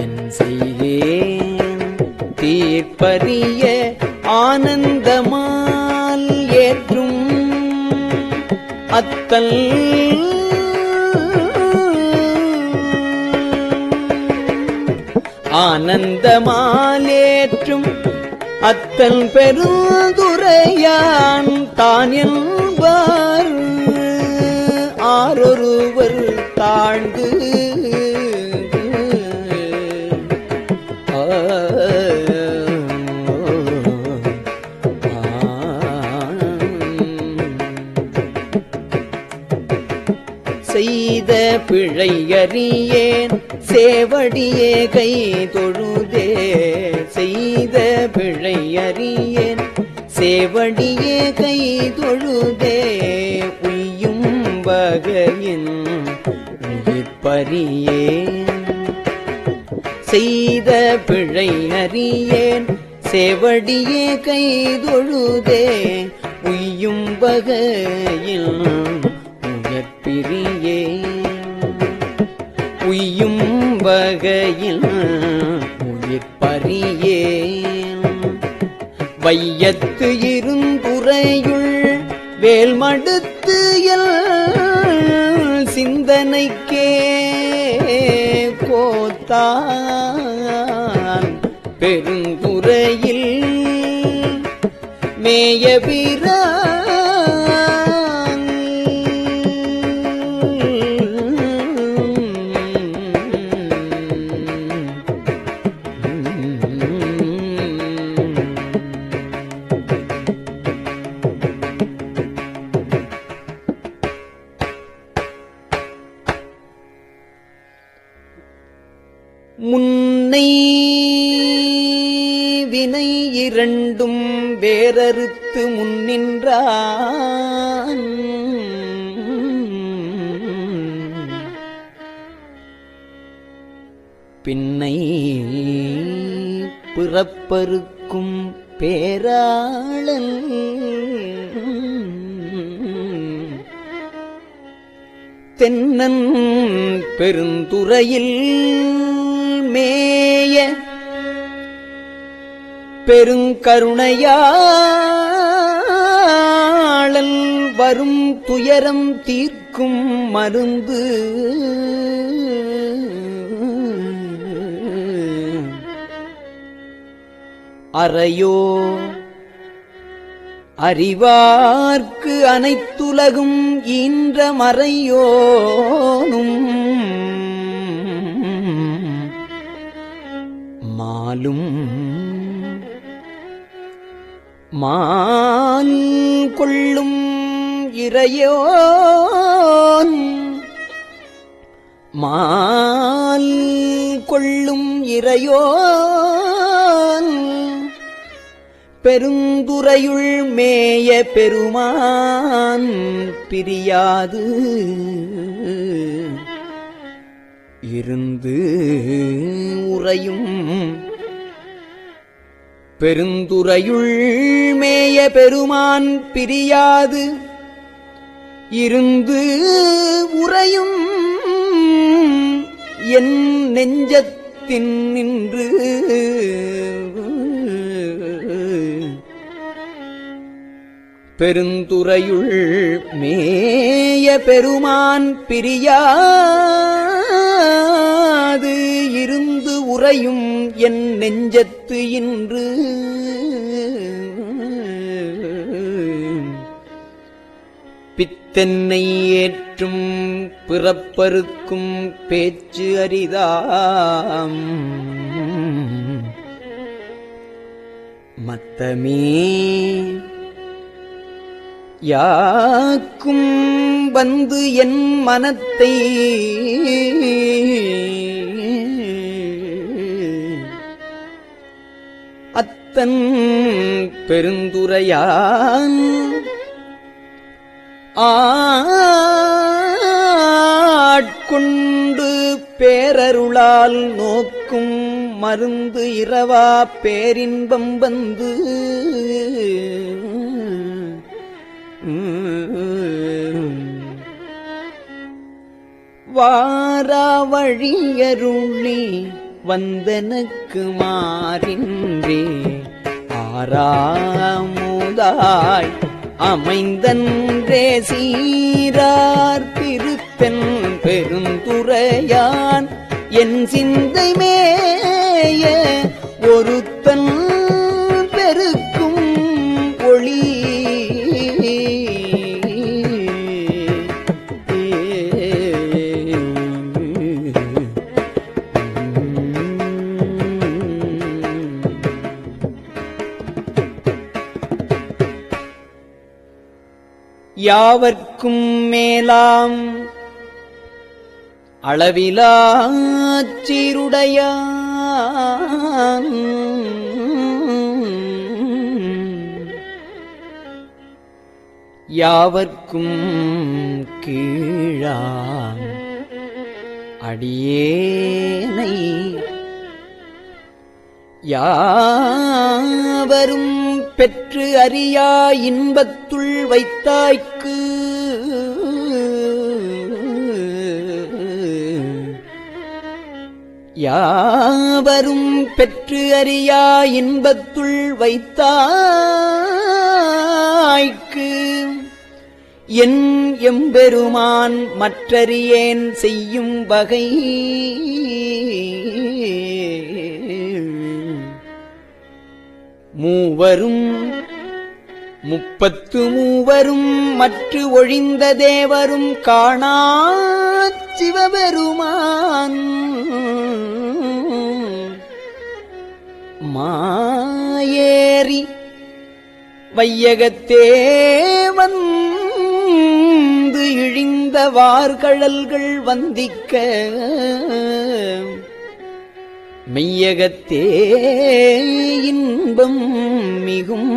என் செய்கேன் தீர்ப்பரிய ஆனந்தமால் ஏற்றும் அத்தல் ஆனந்தமாலேற்றும் அத்தல் பெருந்துரையான் தான் என்பார் ஆரொருவர் தாழ்ந்து செய்த பிழையறியேன் சேவடியே கை தொழுதே. செய்த பிழையறியேன் சேவடியே கை தொழுதே. உய்யும் வகையின் உயிர்ப்பறியேன் செய்த பிழையறியேன் சேவடியே கை தொழுதே. உய்யும் வகையில் உயர்ப்பிரியேன் உய்யும் வகையில் உயிர்ப்பறியேன். வையத்து இருந்துரையுள் வேல் மடுத்து எல் சிந்தனைக்கே கோத்தான் பெருந்துரையில் மேயபிரான் பின்னை வினை இரண்டும் வேறறுத்து முன்னின்றான். பின்னை பிறப்பறுக்கும் பேராளன் தென்னன் பெருந்துறையில் மேய பெருங்கருணையாளன் வரும் துயரம் தீர்க்கும் மருந்து அறையோ அறிவார்க்கு அனைத்துலகும் ஈன்ற மறையோனும் மாலும் மால் கொள்ளும் இறையோன் மால் கொள்ளும் இறையோன் பெருந்துறையுள் மேய பெருமான் பிரியாது இருந்து உறையும் பெருந்துறையுள் மேய பெருமான் பிரியாது இருந்து உறையும் என் நெஞ்சத்தின் நின்று பெருந்துறையுள் மேய பெருமான் பிரியாது இருந்து உறையும் என் நெஞ்சத்து இன்று பித்தென்னை ஏற்றும் பிறப்பறுக்கும் பேச்சு அரிதாம் மத்தமே யாக்கும் வந்து என் மனத்தை அத்தன் பெருந்துரையான் ஆட்கொண்டு பேரருளால் நோக்கும் மருந்து இரவா பேரின்பம் வந்து வாரா வழியருளி வந்தனக்கு மாறின்றே ஆறாமுதாய் அமைந்தன்றே சீரார் பிரித்தன் பெருந்துரையான் என் சிந்தை மேய ஒருத்தன் பெருக்கும் ஒளி யாவர்க்கும் மேலாம் அளவிலாச் சீருடையான் யாவர்க்கும் கீழாம் அடியேனை யாவரும் பெற்று அறியா இன்பத்துள் வைத்தாய்க்கு யாவரும் பெற்று அறியா இன்பத்துள் வைத்தாய்க்கு என் எம்பெருமான் மற்றறியேன் செய்யும் வகை மூவரும் 33 மற்று ஒழிந்த தேவரும் காணாச் சிவபெருமான் மாயேறி வையகத்தே வந்து இழிந்த வார்கழல்கள் வந்திக்க மெய்யகத்தே இன்பம் மிகும்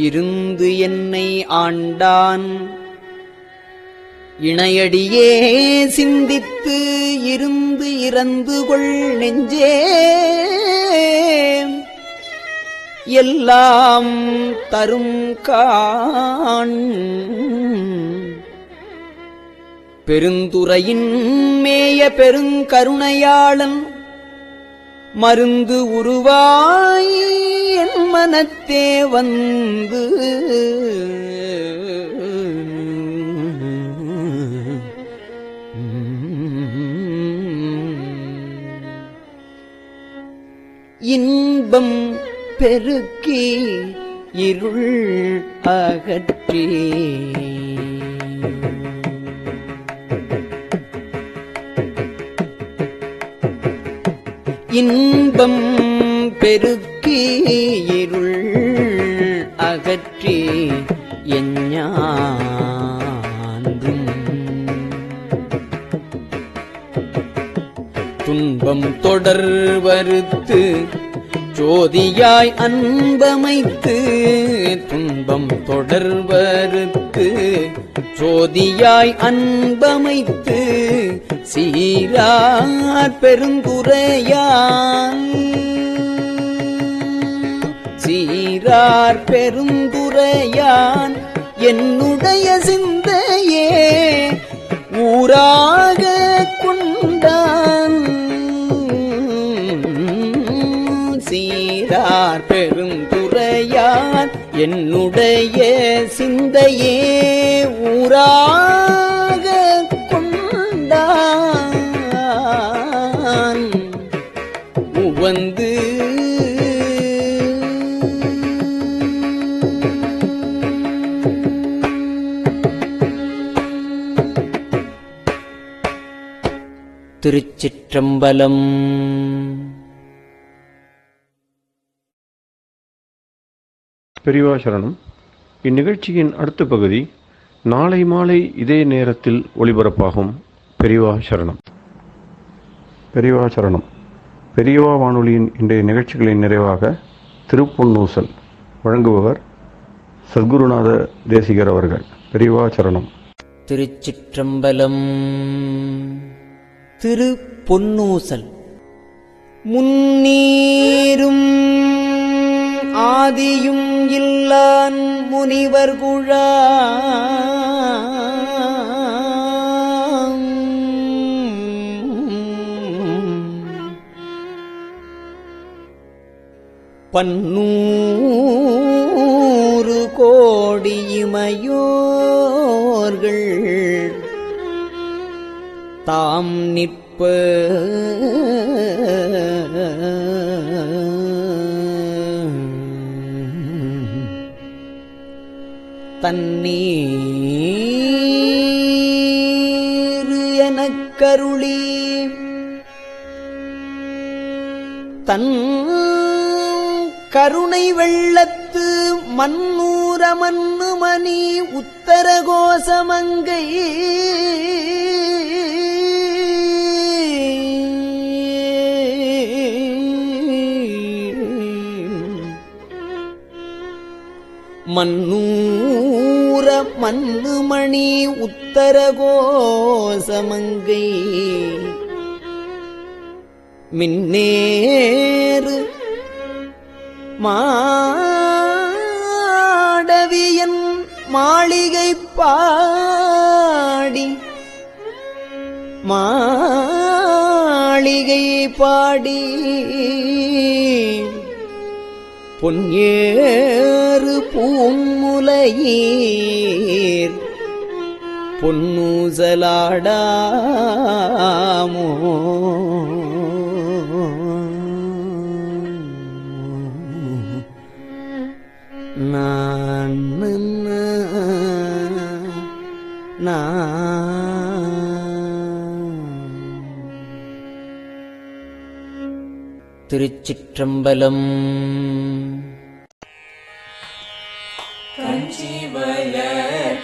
இருந்து என்னை ஆண்டான் இணையடியே சிந்தித்து இருந்து இறந்து கொள் நெஞ்சே எல்லாம் தரும் காண் பெருந்துறையின் மேய பெருங்கருணையாளன் மருந்து உருவாய் என் மனத்தே வந்து இன்பம் பெருக்கி இருள் அகற்றி இன்பம் பெருக்கி இருள் அகற்றி எஞ்ஞான்றும் துன்பம் தொடர்வறுத்து ஜோதியாய் அன்பமைத்து துன்பம் தொடர்வறுத்து ஜோதியாய் அன்பமைத்து சீரார் பெருந்துரையான் சீரார் பெருந்துரையான் என்னுடைய சிந்தையே ஊராக கொண்டான் சீரார் பெருந்துரையான் என்னுடைய சிந்தையே ஊராக கொண்டான் உவந்து திருச்சிற்றம்பலம். பெரியவா சரணம். இந்நிகழ்ச்சியின் அடுத்த பகுதி நாளை மாலை இதே நேரத்தில் ஒளிபரப்பாகும். பெரியவா சரணம். பெரியவா சரணம். பெரியவா வானொலியின் இன்றைய நிகழ்ச்சிகளின் நிறைவாக திருப்பொன்னூசல் வழங்குபவர் சத்குருநாத தேசிகர் அவர்கள். பெரியவா சரணம். திருச்சிற்றம்பலம். திருப்பொன்னூசல். முன்னீரும் ஆதியும் இல்லான் முனிவர் குழாம் பன்னூறு கோடி இமையோர்கள் தாம் நிற்ப தன்னீர் எனக் கருளி தன் கருணை வெள்ளத்து மன்னூர மன்னு மணி உத்தர கோசமங்கை மன்னூர மன்னுமணி உத்தர கோசமங்கை மின்னேறு மாடவியன் மாளிகை பாடி மாளிகை பாடி பொன்னேறு பூமுலையீர் பொன்னூசலாடாமோ நான் திருச்சிற்றம்பலம். கஞ்சி வள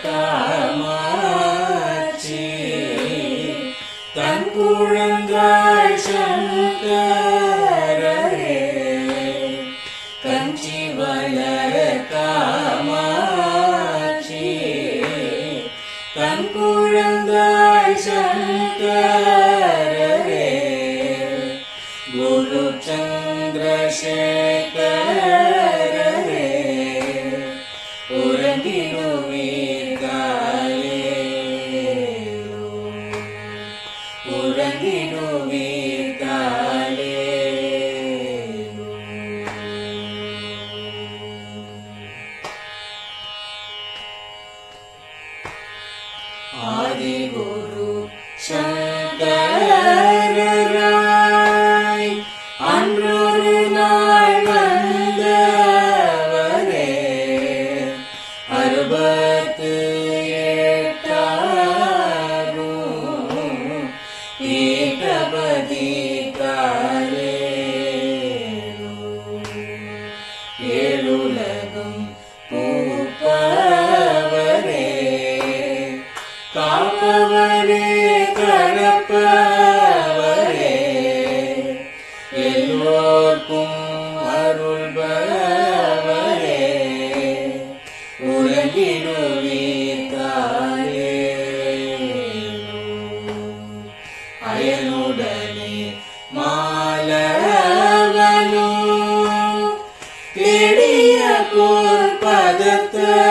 காமாட்சி கண்குழந்தாள் சங்கரரே கஞ்சி வளர காமாட்சி கண்குழந்தாள் சங்கரரே குரு சந்திரசேகரரே உறங்கிடுவீர் காலேலோ உறங்கிடுவீர் காலேலோ ஆதிகுரு சங்கரராய் அன்றொரு நாள் வந்தவரே 68 பீட்டபதி காலேலோ ஏழுலகம் பூப்பவரே காப்பவரே கடப்பவரே எல்லோர்க்கும் அருள்பவரே உலகிடுவீர் காலேலோ அயனுடனே மாலவனோ தேடிய போர் பதத்தவரே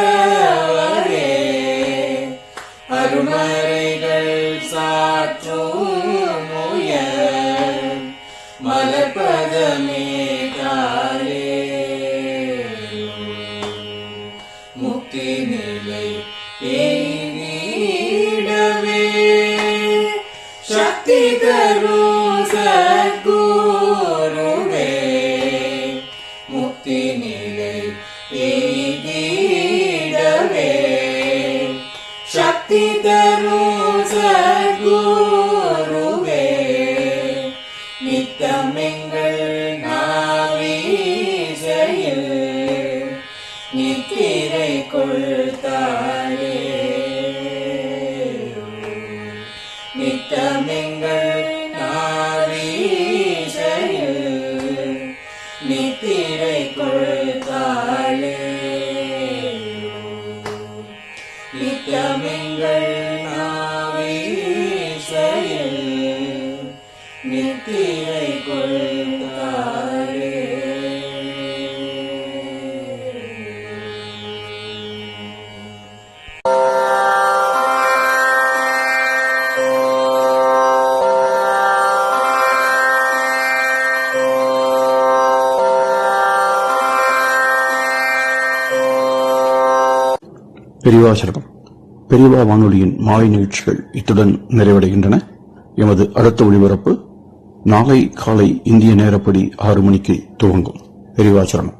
அருமறைகள் சாற்றும் முயல் மலர்பதமே காலேலோ முக்தி நிலை எய்திடவே சக்தி தரும் சத்குருவே முக்தி நிலை எய்திடவே சக்தி தரும் சத்குருவே நித்தமெங்கள் நாவீசையில் நித்திரை கொள்தாலேலோ நித்தமெங்கள் நாவீசையில் நித்திரை கொள்தாலேலோ நித்தமெங்கள் நாவீசையில் நித்திரை கொள்தாலே பெரியவாசரணம். பெரியவா வானொலியின் மாலை நிகழ்ச்சிகள் இத்துடன் நிறைவடைகின்றன. எமது அடுத்த ஒளிபரப்பு நாளை காலை இந்திய நேரப்படி 6 மணிக்கு துவங்கும். பெரியவாசரணம்.